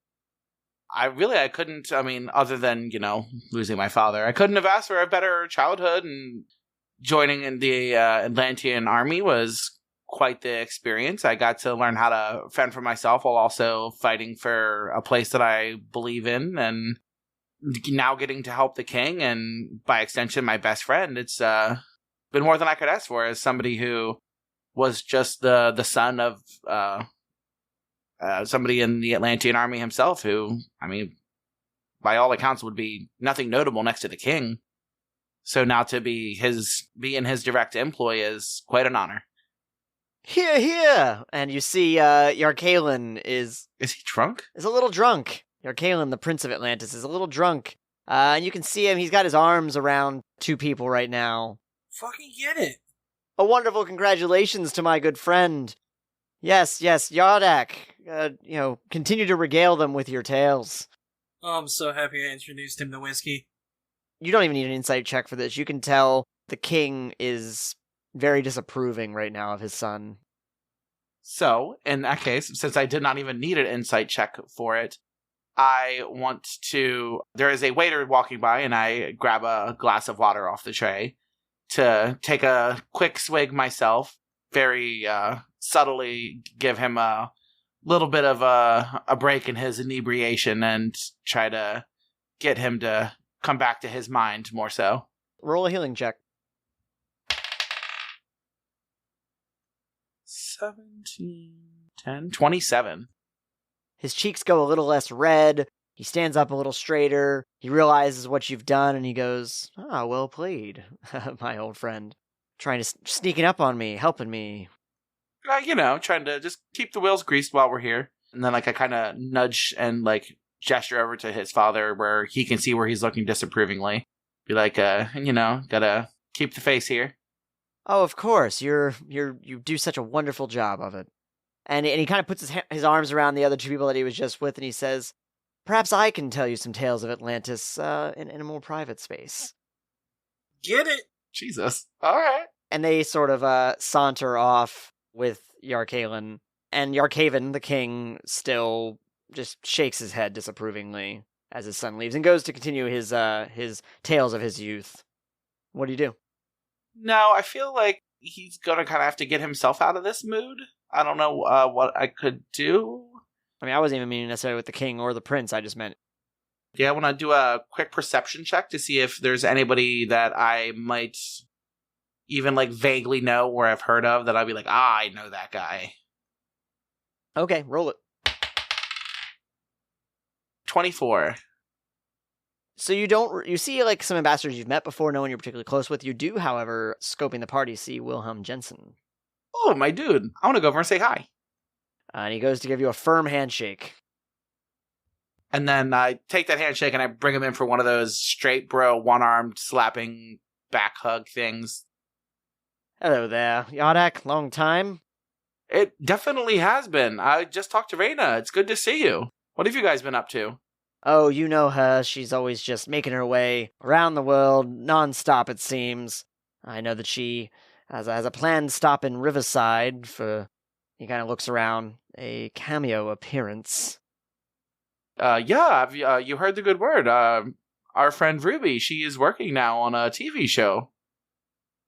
I couldn't, other than, losing my father, I couldn't have asked for a better childhood, and joining in the Atlantean army was quite the experience. I got to learn how to fend for myself while also fighting for a place that I believe in, and now getting to help the king and by extension my best friend. It's been more than I could ask for as somebody who was just the son of somebody in the Atlantean army himself who, by all accounts would be nothing notable next to the king. So now to be in his direct employ is quite an honor. Here! And you see Yarkalin is he drunk? Is a little drunk. Yarkalin, the Prince of Atlantis, is a little drunk. And you can see him, he's got his arms around two people right now. Fucking get it. A wonderful congratulations to my good friend. Yes, Yardak. Continue to regale them with your tales. Oh, I'm so happy I introduced him to whiskey. You don't even need an insight check for this. You can tell the king is very disapproving right now of his son. So, in that case, since I did not even need an insight check for it, I want to... There is a waiter walking by, and I grab a glass of water off the tray to take a quick swig myself, very subtly give him a little bit of a break in his inebriation and try to get him to come back to his mind more so. Roll a healing check. 17, 10, 27. His cheeks go a little less red. He stands up a little straighter. He realizes what you've done, and he goes, "Ah, well played, my old friend. Trying to sneaking up on me, helping me." Trying to just keep the wheels greased while we're here. And then, I kind of nudge and, gesture over to his father where he can see where he's looking disapprovingly. Be like, gotta keep the face here. Oh, of course. You do such a wonderful job of it. And he kind of puts his arms around the other two people that he was just with, and he says, "Perhaps I can tell you some tales of Atlantis in a more private space." Get it? Jesus. All right. And they sort of saunter off with Yarkaven, and Yarkaven, the king, still just shakes his head disapprovingly as his son leaves and goes to continue his tales of his youth. What do you do? No, I feel like he's gonna kind of have to get himself out of this mood. I don't know what I could do. I mean, I wasn't even meaning necessarily with the king or the prince. I just meant... Yeah, I want to do a quick perception check to see if there's anybody that I might even vaguely know or have heard of that I'd be like, I know that guy. Okay, roll it. 24. So you see some ambassadors you've met before, no one you're particularly close with. You do, however, scoping the party, see Wilhelm Jensen. Oh, my dude. I want to go over and say hi. And he goes to give you a firm handshake. And then I take that handshake and I bring him in for one of those straight bro, one-armed slapping back hug things. Hello there, Yardak. Long time. It definitely has been. I just talked to Reyna. It's good to see you. What have you guys been up to? Oh, you know her. She's always just making her way around the world, non-stop it seems. I know that she has a planned stop in Riverside for, he kind of looks around, a cameo appearance. Yeah, you heard the good word. Our friend Ruby, she is working now on a TV show.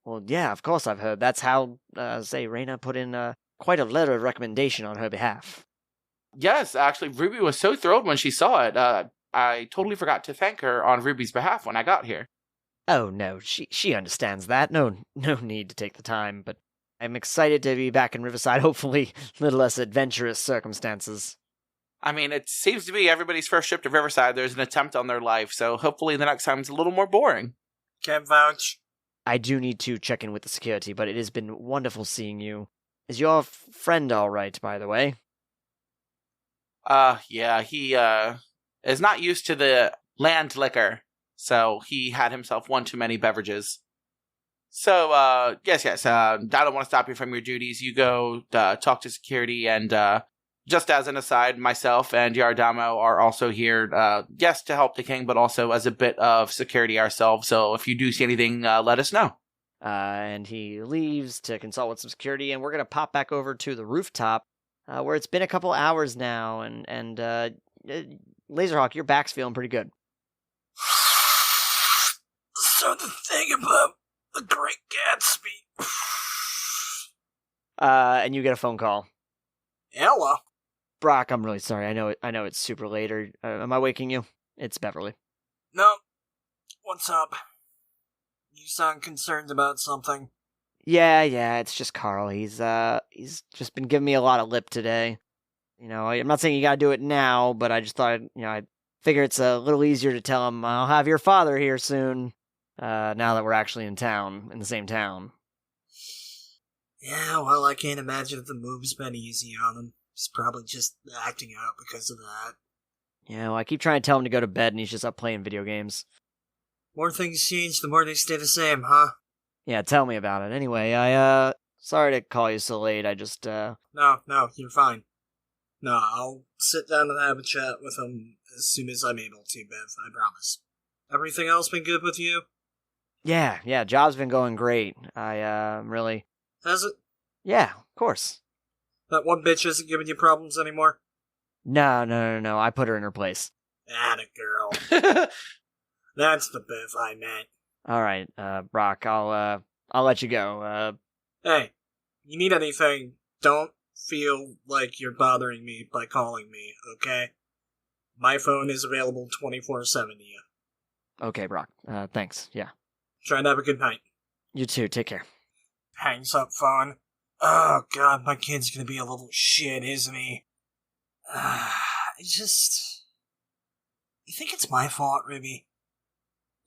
Well, yeah, of course I've heard. That's how, Reyna put in quite a letter of recommendation on her behalf. Yes, actually, Ruby was so thrilled when she saw it. I totally forgot to thank her on Ruby's behalf when I got here. Oh, no, she understands that. No need to take the time, but I'm excited to be back in Riverside, hopefully a little less adventurous circumstances. I mean, it seems to be everybody's first trip to Riverside, there's an attempt on their life, so hopefully the next time's a little more boring. Can't vouch. I do need to check in with the security, but it has been wonderful seeing you. Is your friend all right, by the way? Yeah, he, is not used to the land liquor, so he had himself one too many beverages. So, yes, I don't want to stop you from your duties. You go, talk to security, and, just as an aside, myself and Yardamo are also here, yes, to help the king, but also as a bit of security ourselves, so if you do see anything, let us know. And he leaves to consult with some security, and we're going to pop back over to the rooftop, where it's been a couple hours now, and Lazerhawk, your back's feeling pretty good. So the thing about the Great Gatsby. And you get a phone call. Ella. Brock, I'm really sorry. I know it's super late. Or am I waking you? It's Beverly. No. What's up? You sound concerned about something. Yeah, it's just Carl. He's just been giving me a lot of lip today. I'm not saying you gotta do it now, but I just thought, I figure it's a little easier to tell him I'll have your father here soon, now that we're actually in the same town. Yeah, well, I can't imagine if the move's been easy on him. He's probably just acting out because of that. Yeah, well, I keep trying to tell him to go to bed, and he's just up playing video games. More things change, the more they stay the same, huh? Yeah, tell me about it. Anyway, sorry to call you so late. I just, No, you're fine. No, I'll sit down and have a chat with him as soon as I'm able to, Bev, I promise. Everything else been good with you? Yeah, job's been going great. Really... Has it? Yeah, of course. That one bitch isn't giving you problems anymore? No. I put her in her place. Atta girl. That's the Bev I meant. All right, Brock, I'll let you go. Hey, you need anything, don't feel like you're bothering me by calling me, okay? My phone is available 24/7 to you. Okay, Brock. Thanks, yeah. Try and have a good night. You too, take care. Hangs up phone. Oh god, my kid's gonna be a little shit, isn't he? You think it's my fault, Ruby?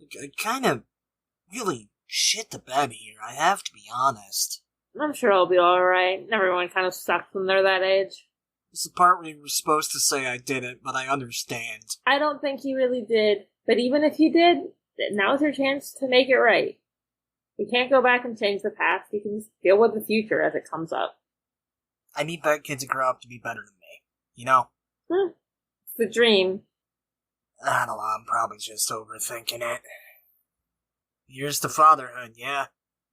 I kind of really shit the bed here, I have to be honest. I'm sure it'll be alright. Everyone kind of sucks when they're that age. It's the part where you were supposed to say I did it, but I understand. I don't think you really did, but even if you did, now's your chance to make it right. You can't go back and change the past, you can just deal with the future as it comes up. I need that kid to grow up to be better than me, you know? It's the dream. I don't know, I'm probably just overthinking it. Here's to fatherhood, yeah?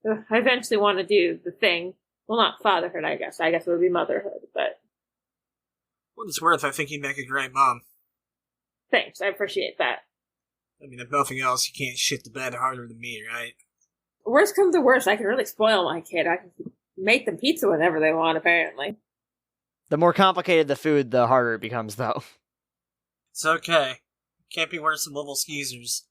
I eventually want to do the thing. Well, not fatherhood, I guess. I guess it would be motherhood, but... What it's worth, I think you'd make a great mom. Thanks, I appreciate that. I mean, if nothing else, you can't shit the bed harder than me, right? Worst comes to worst, I can really spoil my kid. I can make them pizza whenever they want, apparently. The more complicated the food, the harder it becomes, though. It's okay. Can't be worse than little skeezers.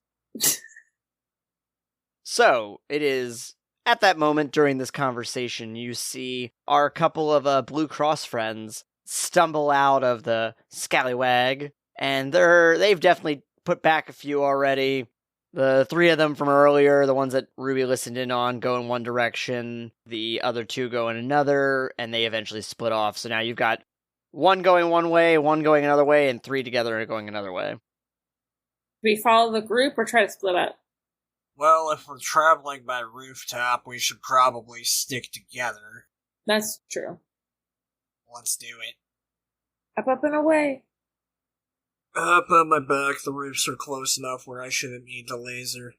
So, it is at that moment during this conversation, you see our couple of Blue Cross friends stumble out of the scallywag, and they've definitely put back a few already. The three of them from earlier, the ones that Ruby listened in on, go in one direction, the other two go in another, and they eventually split off. So now you've got one going one way, one going another way, and three together going another way. Do we follow the group or try to split up? Well, if we're traveling by rooftop, we should probably stick together. That's true. Let's do it. Up and away. Up on my back, the roofs are close enough where I shouldn't need the laser.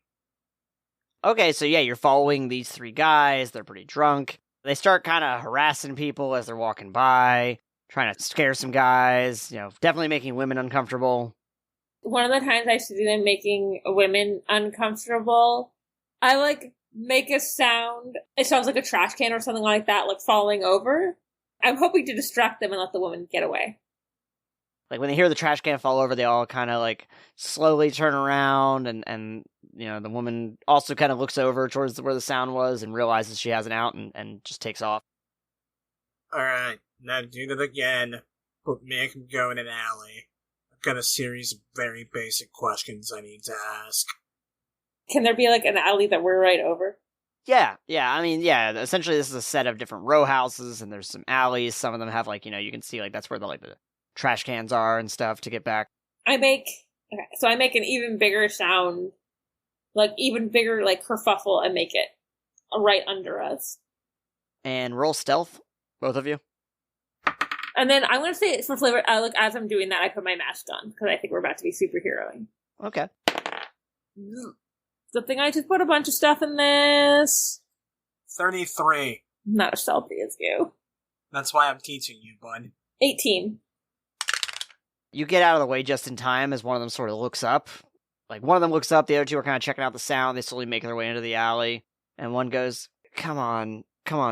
Okay, so yeah, you're following these three guys. They're pretty drunk. They start kind of harassing people as they're walking by, trying to scare some guys, definitely making women uncomfortable. One of the times I see them making women uncomfortable, I, make a sound. It sounds like a trash can or something like that, falling over. I'm hoping to distract them and let the woman get away. When they hear the trash can fall over, they all kind of, slowly turn around, and the woman also kind of looks over towards where the sound was and realizes she has an out and just takes off. Alright, now do that again, but make him go in an alley. I've got a series of very basic questions I need to ask. Can there be, an alley that we're right over? Yeah, essentially this is a set of different row houses, and there's some alleys. Some of them have, you can see, that's where the trash cans are and stuff to get back. I make an even bigger sound, even bigger, kerfuffle, and make it right under us. And roll stealth, both of you. And then I'm going to say, for flavor, as I'm doing that, I put my mask on, because I think we're about to be superheroing. Okay. Good thing I just put a bunch of stuff in this. 33. Not as stealthy as you. That's why I'm teaching you, bud. 18. You get out of the way just in time as one of them sort of looks up. One of them looks up, the other two are kind of checking out the sound, they slowly make their way into the alley, and one goes, Come on,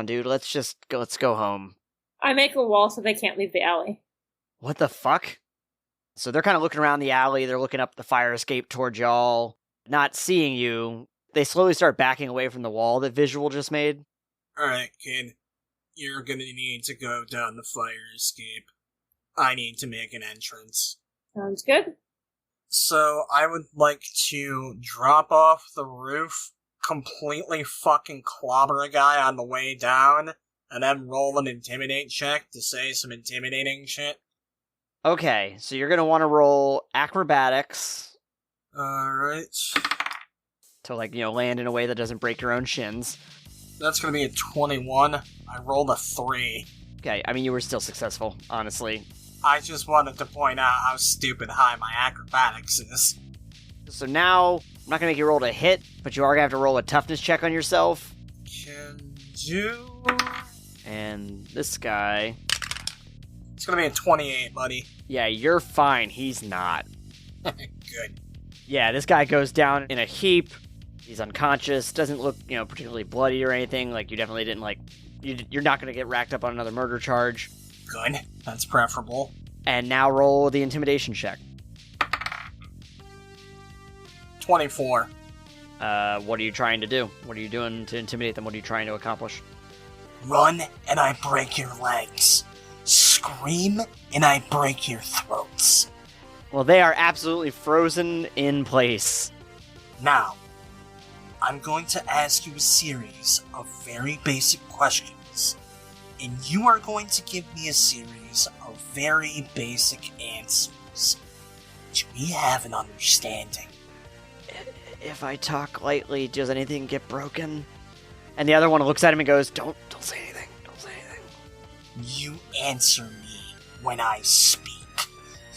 dude, let's go home. I make a wall so they can't leave the alley. What the fuck? So they're kind of looking around the alley, they're looking up the fire escape towards y'all, not seeing you. They slowly start backing away from the wall that Vizual just made. Alright, kid. You're gonna need to go down the fire escape. I need to make an entrance. Sounds good. So, I would like to drop off the roof, completely fucking clobber a guy on the way down, and then roll an intimidate check to say some intimidating shit. Okay, so you're gonna want to roll acrobatics. Alright. To, land in a way that doesn't break your own shins. That's gonna be a 21. I rolled a 3. Okay, you were still successful, honestly. I just wanted to point out how stupid high my acrobatics is. So now, I'm not gonna make you roll to hit, but you are gonna have to roll a toughness check on yourself. Can do. And this guy... It's gonna be a 28, buddy. Yeah, you're fine, he's not. Good. Yeah, this guy goes down in a heap. He's unconscious, doesn't look, particularly bloody or anything. You definitely didn't, you're not gonna get racked up on another murder charge. Good. That's preferable. And now roll the intimidation check. 24. What are you trying to do? What are you doing to intimidate them? What are you trying to accomplish? Run and I break your legs. scream and I break your throats. Well, they are absolutely frozen in place. Now, I'm going to ask you a series of very basic questions, and you are going to give me a series of very basic answers. Do we have an understanding? If I talk lightly, does anything get broken? And the other one looks at him and goes, Don't say anything. Don't say anything. You answer me when I speak.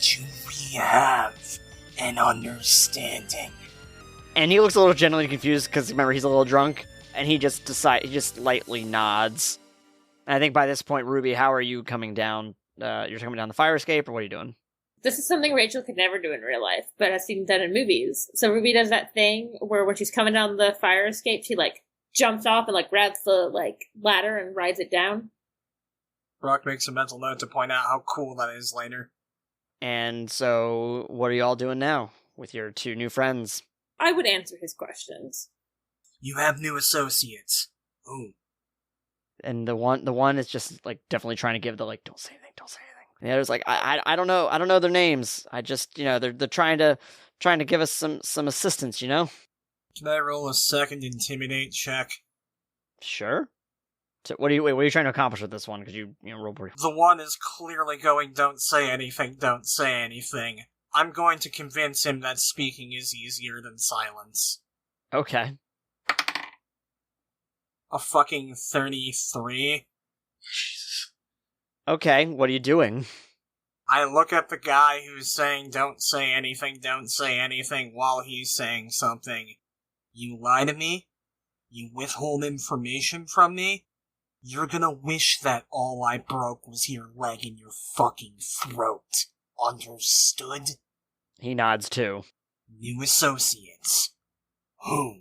Do we have an understanding? And he looks a little genuinely confused because remember he's a little drunk, and he just lightly nods. And I think by this point, Ruby, how are you coming down? You're coming down the fire escape, or what are you doing? This is something Rachel could never do in real life, but has seen done in movies. So Ruby does that thing where when she's coming down the fire escape, she jumps off and grabs the ladder and rides it down. Brock makes a mental note to point out how cool that is later. And so, what are you all doing now with your two new friends? I would answer his questions. You have new associates. Who? And the one is just definitely trying to give the don't say anything, don't say anything. And the other's I don't know their names. I just they're trying to give us some assistance, Can I roll a second intimidate check? Sure. So what are you trying to accomplish with this one? Because you roll pretty. The one is clearly going, don't say anything, don't say anything. I'm going to convince him that speaking is easier than silence. Okay. A fucking 33. Okay, what are you doing? I look at the guy who's saying don't say anything while he's saying something. You lie to me? You withhold information from me? You're gonna wish that all I broke was your leg in your fucking throat. Understood? He nods too. New associates. Who?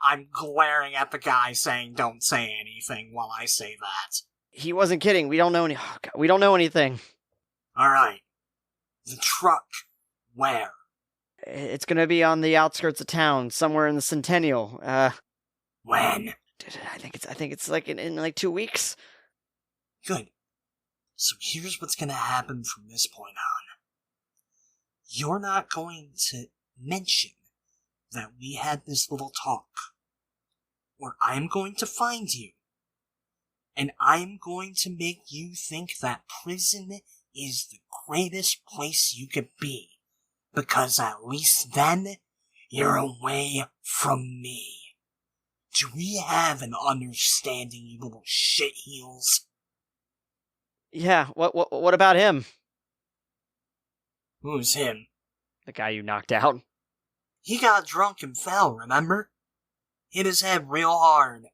I'm glaring at the guy saying don't say anything while I say that. He wasn't kidding. We don't know we don't know anything. Alright. The truck. Where? It's gonna be on the outskirts of town, somewhere in the Centennial. When? I think it's in 2 weeks. Good. So here's what's gonna happen from this point on. You're not going to mention that we had this little talk, or I'm going to find you, and I'm going to make you think that prison is the greatest place you could be, because at least then, you're away from me. Do we have an understanding, you little shitheels? Yeah, what about him? Who's him? The guy you knocked out. He got drunk and fell, remember? Hit his head real hard.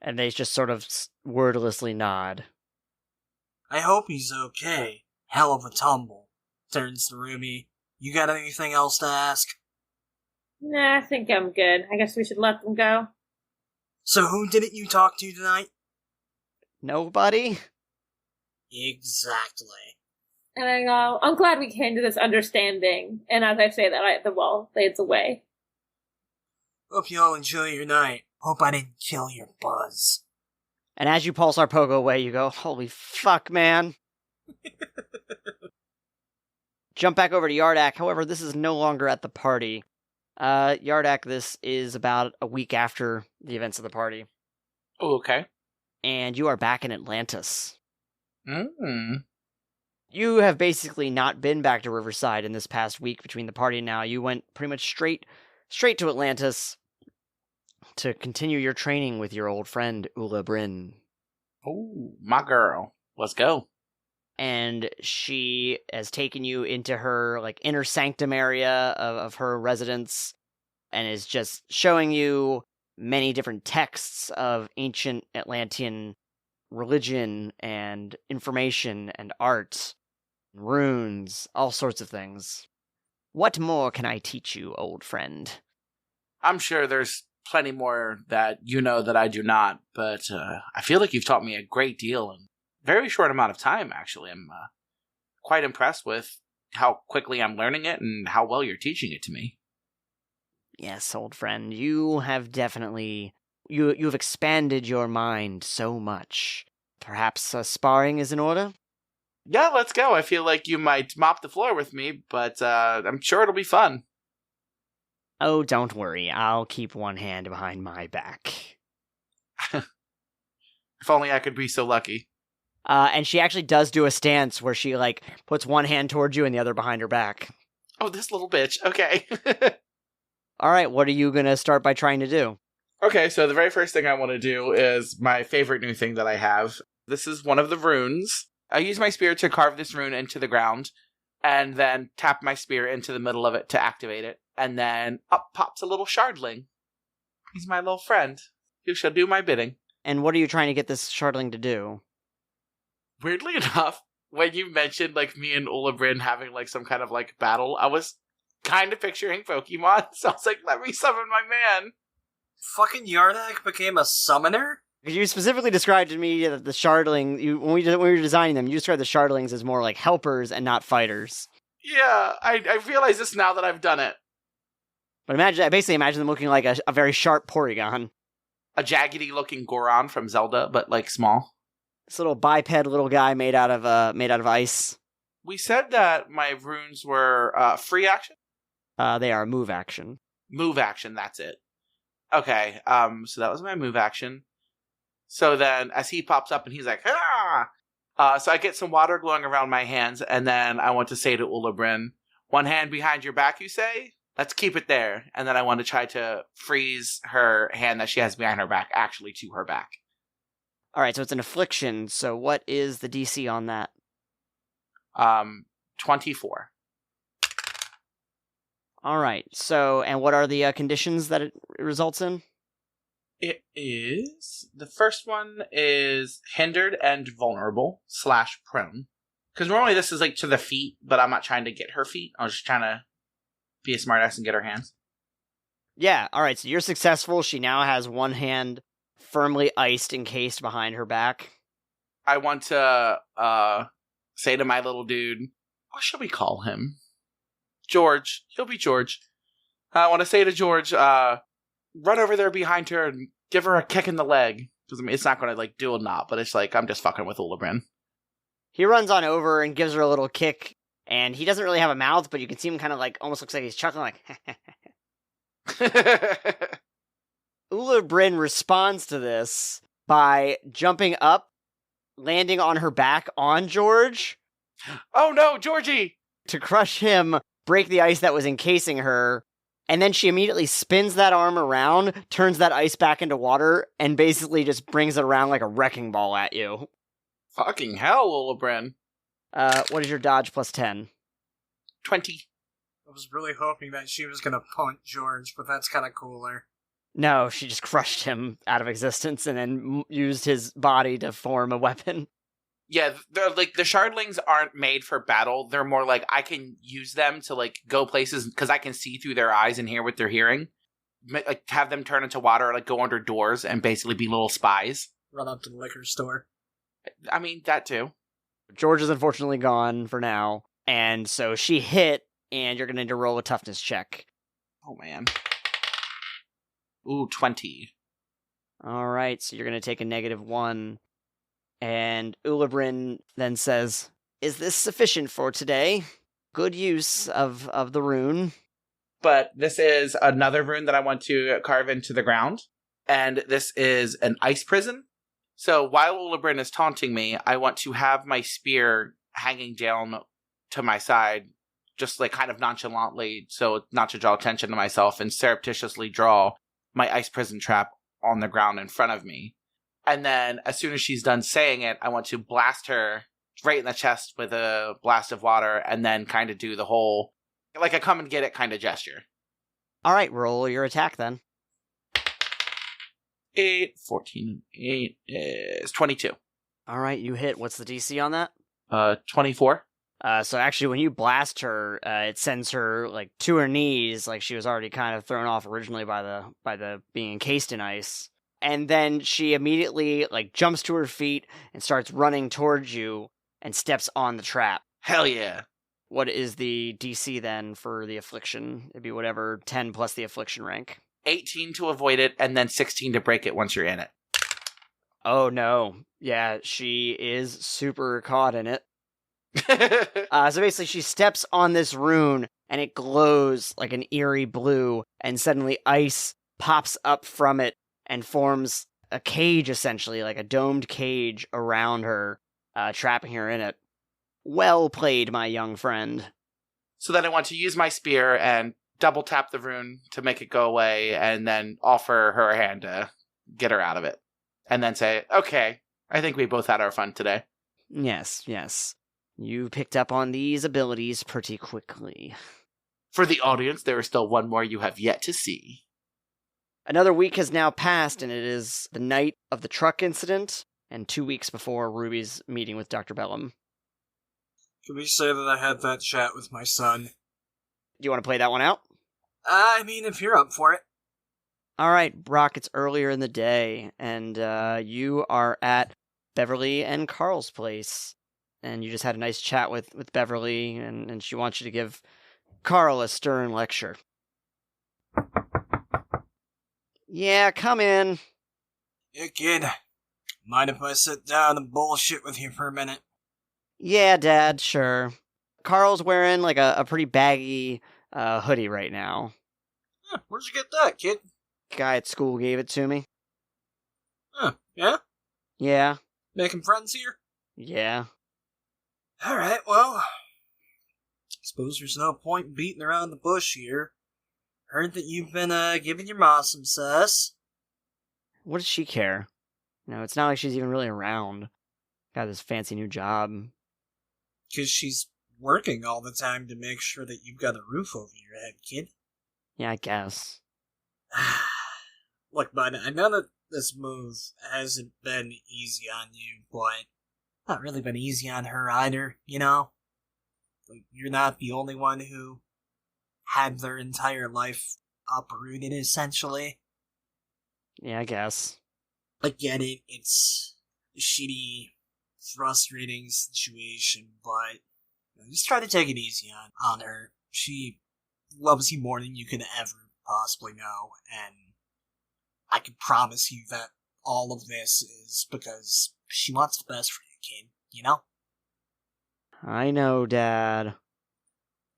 And they just sort of wordlessly nod. I hope he's okay. Hell of a tumble. Turns to Ruby. You got anything else to ask? Nah, I think I'm good. I guess we should let them go. So who didn't you talk to tonight? Nobody? Exactly. And I go, I'm glad we came to this understanding. And as I say that, the wall fades away. Hope you all enjoy your night. Hope I didn't kill your buzz. And as you pulsar pogo away, you go, holy fuck, man. Jump back over to Yardak. However, this is no longer at the party. Yardak, this is about a week after the events of the party. Oh, okay. And you are back in Atlantis. Mm. You have basically not been back to Riverside in this past week between the party and now. You went pretty much straight to Atlantis to continue your training with your old friend, Ula Bryn. Oh, my girl. Let's go. And she has taken you into her inner sanctum area of her residence and is just showing you many different texts of ancient Atlantean religion and information and art, runes, all sorts of things. What more can I teach you, old friend? I'm sure there's plenty more that you know that I do not, but I feel like you've taught me a great deal in a very short amount of time, actually. I'm quite impressed with how quickly I'm learning it and how well you're teaching it to me. Yes, old friend, you have definitely... You've expanded your mind so much. Perhaps sparring is in order? Yeah, let's go. I feel like you might mop the floor with me, but I'm sure it'll be fun. Oh, don't worry. I'll keep one hand behind my back. If only I could be so lucky. And she actually does do a stance where she, like, puts one hand towards you and the other behind her back. Oh, this little bitch. Okay. All right, what are you going to start by trying to do? Okay, so the very first thing I want to do is my favorite new thing that I have. This is one of the runes. I use my spear to carve this rune into the ground, and then tap my spear into the middle of it to activate it. And then up pops a little shardling. He's my little friend. Who shall do my bidding. And what are you trying to get this shardling to do? Weirdly enough, when you mentioned, like, me and Ulabrin having, like, some kind of, like, battle, I was kind of picturing Pokemon, so I was like, let me summon my man. Fucking Yardak became a summoner? Because you specifically described to me that the shardling, when we were designing them, you described the shardlings as more like helpers and not fighters. Yeah, I realize this now that I've done it. But I basically imagine them looking like a very sharp Porygon. A jaggedy-looking Goron from Zelda, but, like, small. This little biped little guy made out of ice. We said that my runes were free action? They are move action. Move action, that's it. Okay, so that was my move action. So then, as he pops up and he's like, ah! So I get some water glowing around my hands, and then I want to say to Ulabrin, one hand behind your back, you say? Let's keep it there. And then I want to try to freeze her hand that she has behind her back, actually to her back. Alright, so it's an affliction, so what is the DC on that? 24. Alright, so, and what are the conditions that it results in? It is... The first one is hindered and vulnerable / prone. Because normally this is, like, to the feet, but I'm not trying to get her feet. I was just trying to be a smartass and get her hands. Yeah, alright, so you're successful. She now has one hand firmly iced, encased behind her back. I want to say to my little dude, what should we call him? George. He'll be George. I want to say to George, run over there behind her and give her a kick in the leg. Because, I mean, it's not going to, like, do a knot, but it's like, I'm just fucking with Ulabrin. He runs on over and gives her a little kick, and he doesn't really have a mouth, but you can see him kind of, like, almost looks like he's chuckling, like, Ulabrin responds to this by jumping up, landing on her back on George. Oh no, Georgie! To crush him, break the ice that was encasing her, and then she immediately spins that arm around, turns that ice back into water, and basically just brings it around like a wrecking ball at you. Fucking hell, Ulabrin. What is your dodge plus 10? 20. I was really hoping that she was gonna punt George, but that's kind of cooler. No, she just crushed him out of existence and then used his body to form a weapon. Yeah, they're like, the shardlings aren't made for battle. They're more like, I can use them to, like, go places because I can see through their eyes and hear what they're hearing. Like, have them turn into water, or, like, go under doors and basically be little spies. Run up to the liquor store. I mean, that too. George is unfortunately gone for now, and so she hit, and you're going to need to roll a toughness check. Oh, man. Ooh, 20. Alright, so you're going to take a -1. And Ulabrin then says, is this sufficient for today? Good use of the rune. But this is another rune that I want to carve into the ground. And this is an ice prison. So while Ulabrin is taunting me, I want to have my spear hanging down to my side, just like kind of nonchalantly, so not to draw attention to myself, and surreptitiously draw my ice prison trap on the ground in front of me. And then as soon as she's done saying it, I want to blast her right in the chest with a blast of water, and then kind of do the whole, like a come and get it kind of gesture. Alright, roll your attack then. 8, 14, 8 is 22. Alright, you hit. What's the DC on that? 24. So actually, when you blast her, it sends her, like, to her knees, like she was already kind of thrown off originally by the being encased in ice. And then she immediately, like, jumps to her feet and starts running towards you and steps on the trap. Hell yeah. What is the DC then for the affliction? It'd be whatever, 10 plus the affliction rank. 18 to avoid it, and then 16 to break it once you're in it. Oh no. Yeah, she is super caught in it. So basically, she steps on this rune, and it glows like an eerie blue, and suddenly ice pops up from it and forms a cage, essentially, like a domed cage around her, trapping her in it. Well played, my young friend. So then I want to use my spear and double tap the rune to make it go away, and then offer her a hand to get her out of it. And then say, okay, I think we both had our fun today. Yes. You picked up on these abilities pretty quickly. For the audience, there is still one more you have yet to see. Another week has now passed, and it is the night of the truck incident, and 2 weeks before Ruby's meeting with Dr. Bellum. Can we say that I had that chat with my son? Do you want to play that one out? I mean, if you're up for it. All right, Brock, it's earlier in the day, and you are at Beverly and Carl's place, and you just had a nice chat with Beverly, and she wants you to give Carl a stern lecture. Yeah, come in. Yeah, kid. Mind if I sit down and bullshit with you for a minute? Yeah, Dad, sure. Carl's wearing like a pretty baggy hoodie right now. Huh, where'd you get that, kid? Guy at school gave it to me. Huh, yeah? Yeah. Making friends here? Yeah. Alright, well, suppose there's no point in beating around the bush here. Heard that you've been, giving your ma some sus. What does she care? It's not like she's even really around. Got this fancy new job. 'Cause she's working all the time to make sure that you've got a roof over your head, kid. Yeah, I guess. Look, bud, I know that this move hasn't been easy on you, but not really been easy on her either, you know? Like, you're not the only one who had their entire life uprooted, essentially. Yeah, I guess. I get it, it's a shitty, frustrating situation, but just try to take it easy on her. She loves you more than you could ever possibly know, and I can promise you that all of this is because she wants the best for you, kid, you know? I know, Dad.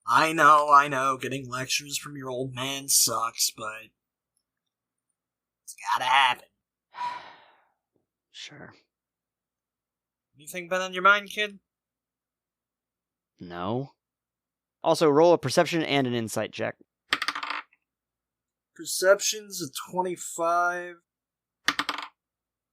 I know, getting lectures from your old man sucks, but it's gotta happen. Sure. Anything been on your mind, kid? No. Also, roll a perception and an insight check. Perception's a 25.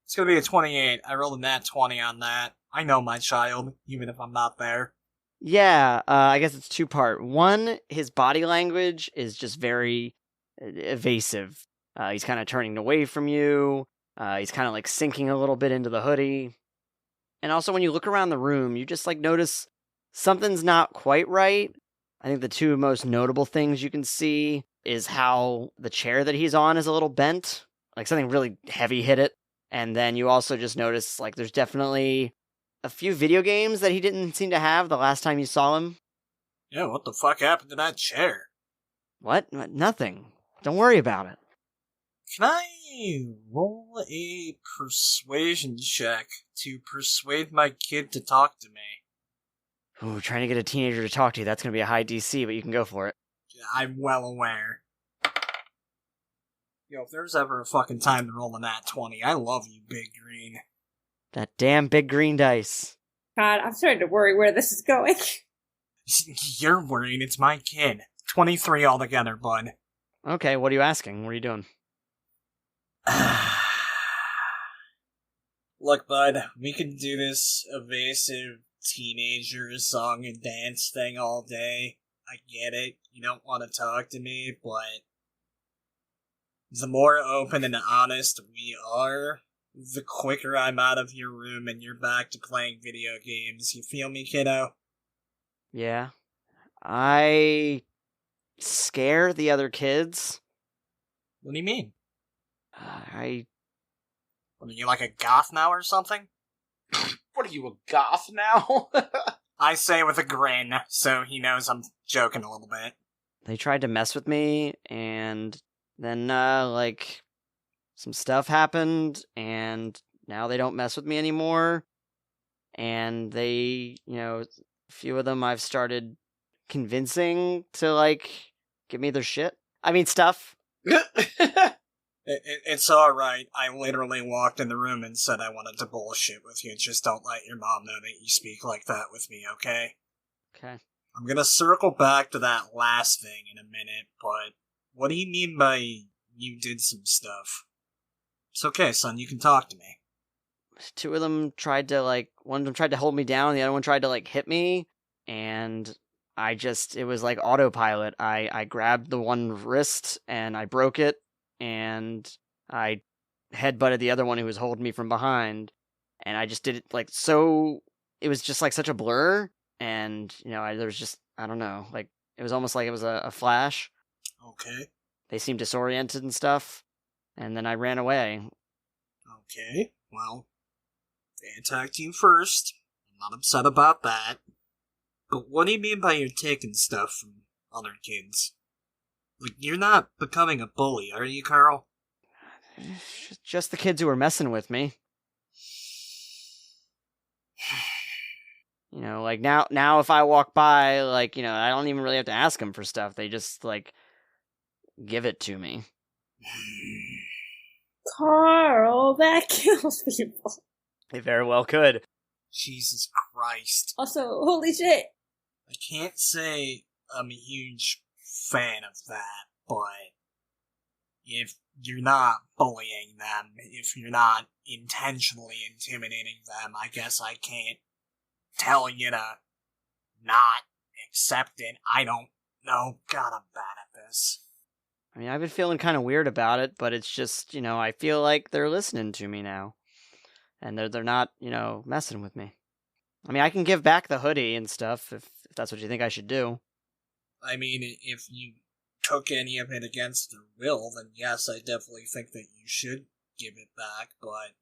It's gonna be a 28. I rolled a nat 20 on that. I know my child, even if I'm not there. Yeah, I guess it's two-part. One, his body language is just very evasive. He's kind of turning away from you. He's kind of like sinking a little bit into the hoodie. And also, when you look around the room, you just like notice something's not quite right. I think the two most notable things you can see is how the chair that he's on is a little bent. Like something really heavy hit it. And then you also just notice like there's definitely a few video games that he didn't seem to have the last time you saw him. Yeah, what the fuck happened to that chair? What? Nothing. Don't worry about it. Can I roll a persuasion check to persuade my kid to talk to me? Ooh, trying to get a teenager to talk to you, that's going to be a high DC, but you can go for it. Yeah, I'm well aware. Yo, if there's ever a fucking time to roll a nat 20, I love you, Big Green. That damn big green dice. God, I'm starting to worry where this is going. You're worried, it's my kid. 23 altogether, bud. Okay, what are you asking? What are you doing? Look, bud, we can do this evasive teenager song and dance thing all day. I get it. You don't want to talk to me, but the more open and honest we are, the quicker I'm out of your room and you're back to playing video games. You feel me, kiddo? Yeah. I scare the other kids. What do you mean? What are you like a goth now or something? What are you, a goth now? I say with a grin, so he knows I'm joking a little bit. They tried to mess with me, and then, some stuff happened, and now they don't mess with me anymore. And they, few of them I've started convincing to, like, give me their shit. I mean, stuff. It's alright. I literally walked in the room and said I wanted to bullshit with you. Just don't let your mom know that you speak like that with me, okay? Okay. I'm gonna circle back to that last thing in a minute, but what do you mean by you did some stuff? It's okay, son, you can talk to me. Two of them tried to, like, one of them tried to hold me down, the other one tried to, like, hit me, and it was like autopilot. I grabbed the one wrist, and I broke it, and I headbutted the other one who was holding me from behind, and I just did it, like, so, it was just, like, such a blur, and, you know, there was just, I don't know, like, it was almost like it was a flash. Okay. They seemed disoriented and stuff, and then I ran away. Okay, well, they attacked you first. I'm not upset about that. But what do you mean by you're taking stuff from other kids? Like, you're not becoming a bully, are you, Carl? Just the kids who were messing with me. You know, like, now if I walk by, like, you know, I don't even really have to ask them for stuff. They just, like, give it to me. Carl, that kills people. They very well could. Jesus Christ. Also, holy shit. I can't say I'm a huge fan of that, but if you're not bullying them, if you're not intentionally intimidating them, I guess I can't tell you to not accept it. I don't know. God, I'm bad at this. I mean, I've been feeling kind of weird about it, but it's just, you know, I feel like they're listening to me now. And they're not, you know, messing with me. I mean, I can give back the hoodie and stuff if that's what you think I should do. I mean, if you took any of it against their will, then yes, I definitely think that you should give it back, but...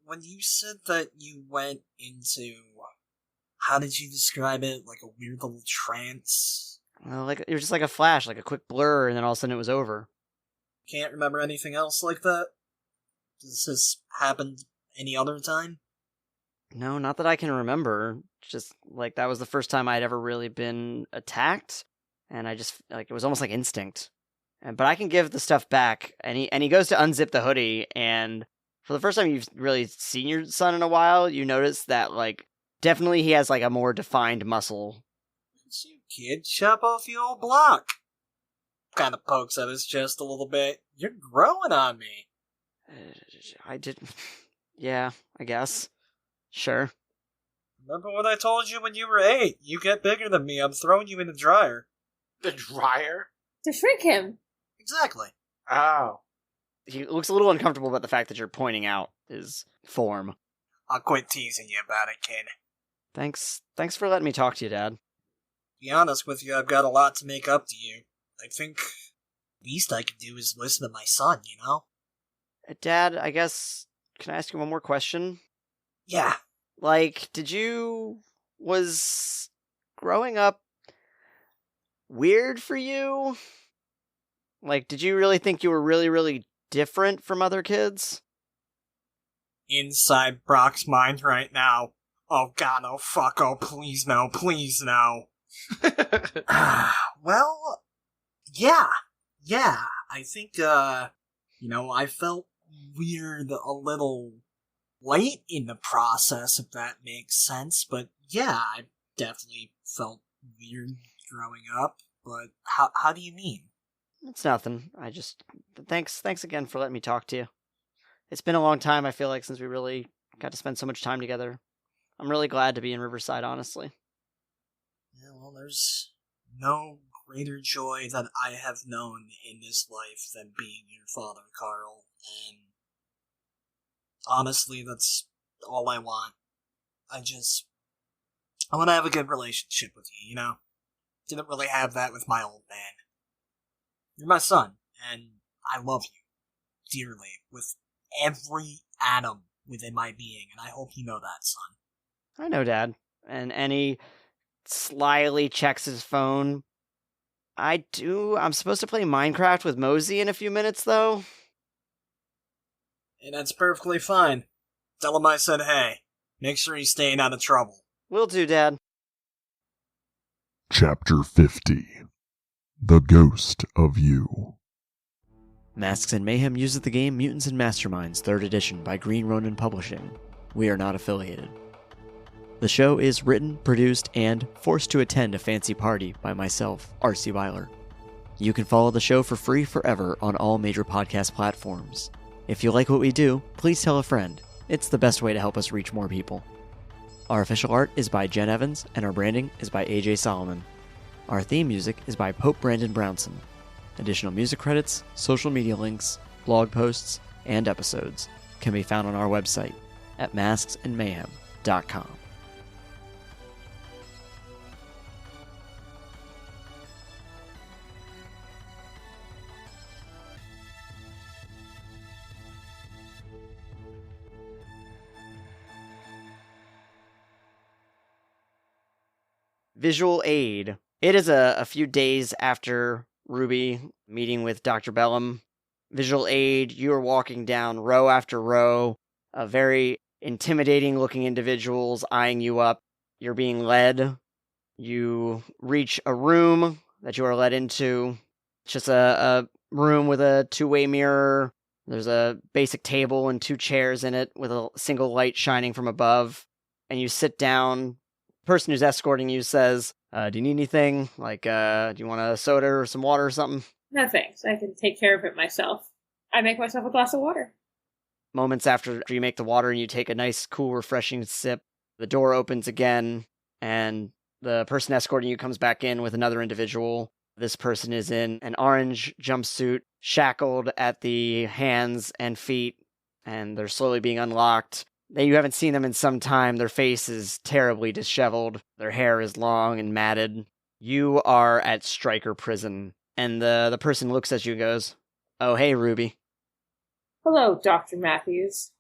when you said that you went into... How did you describe it? Like a weird little trance? Well, like, it was just like a flash, like a quick blur, and then all of a sudden it was over. Can't remember anything else like that? Does this happen any other time? No, not that I can remember. Just, like, that was the first time I'd ever really been attacked, and I just, like, it was almost like instinct. But I can give the stuff back, and he goes to unzip the hoodie, and for the first time you've really seen your son in a while, you notice that, like, definitely he has, like, a more defined muscle. It's you, kid. Chop off the old block. Kind of pokes at his chest a little bit. You're growing on me. I did... Yeah, I guess. Sure. Remember what I told you when you were 8? You get bigger than me, I'm throwing you in the dryer. The dryer? To shrink him. Exactly. Oh. He looks a little uncomfortable about the fact that you're pointing out his form. I'll quit teasing you about it, kid. Thanks for letting me talk to you, Dad. To be honest with you, I've got a lot to make up to you. I think the least I can do is listen to my son, you know? Dad, I guess, can I ask you one more question? Yeah. Like, was growing up weird for you? Like, did you really think you were really, really different from other kids? Inside Brock's mind right now. Oh god, oh fuck, oh please no, please no. Well, yeah. I think, I felt weird a little late in the process, if that makes sense, but yeah, I definitely felt weird growing up, but how do you mean? It's nothing. Thanks again for letting me talk to you. It's been a long time, I feel like, since we really got to spend so much time together. I'm really glad to be in Riverside, honestly. Yeah, well, there's no greater joy that I have known in this life than being your father, Carl, and honestly, that's all I want. I want to have a good relationship with you, you know? Didn't really have that with my old man. You're my son, and I love you dearly, with every atom within my being, and I hope you know that, son. I know, Dad. And he slyly checks his phone. I'm supposed to play Minecraft with Mosey in a few minutes, though. And that's perfectly fine. Tell him I said hey. Make sure he's staying out of trouble. Will do, Dad. Chapter 50. The Ghost of You. Masks and Mayhem uses the game Mutants and Masterminds 3rd edition by Green Ronin Publishing. We are not affiliated. The show is written, produced, and forced to attend a fancy party by myself, R.C. Weiler. You can follow the show for free forever on all major podcast platforms. If you like what we do, please tell a friend. It's the best way to help us reach more people. Our official art is by Jenn Evans, and our branding is by AJ Solomon. Our theme music is by Pope Brandon Brownson. Additional music credits, social media links, blog posts, and episodes can be found on our website at masksandmayhem.com. Visual aid. It is a few days after Ruby meeting with Dr. Bellum. Visual aid, you are walking down row after row of very intimidating looking individuals eyeing you up. You're being led. You reach a room that you are led into. It's just a room with a two-way mirror. There's a basic table and 2 chairs in it with a single light shining from above. And you sit down. The person who's escorting you says, do you need anything? Like, do you want a soda or some water or something? No thanks, I can take care of it myself. I make myself a glass of water. Moments after you make the water and you take a nice, cool, refreshing sip, the door opens again, and the person escorting you comes back in with another individual. This person is in an orange jumpsuit, shackled at the hands and feet, and they're slowly being unlocked. You haven't seen them in some time. Their face is terribly disheveled. Their hair is long and matted. You are at Striker Prison, and the person looks at you and goes, "Oh, hey, Ruby." Hello, Dr. Matthews.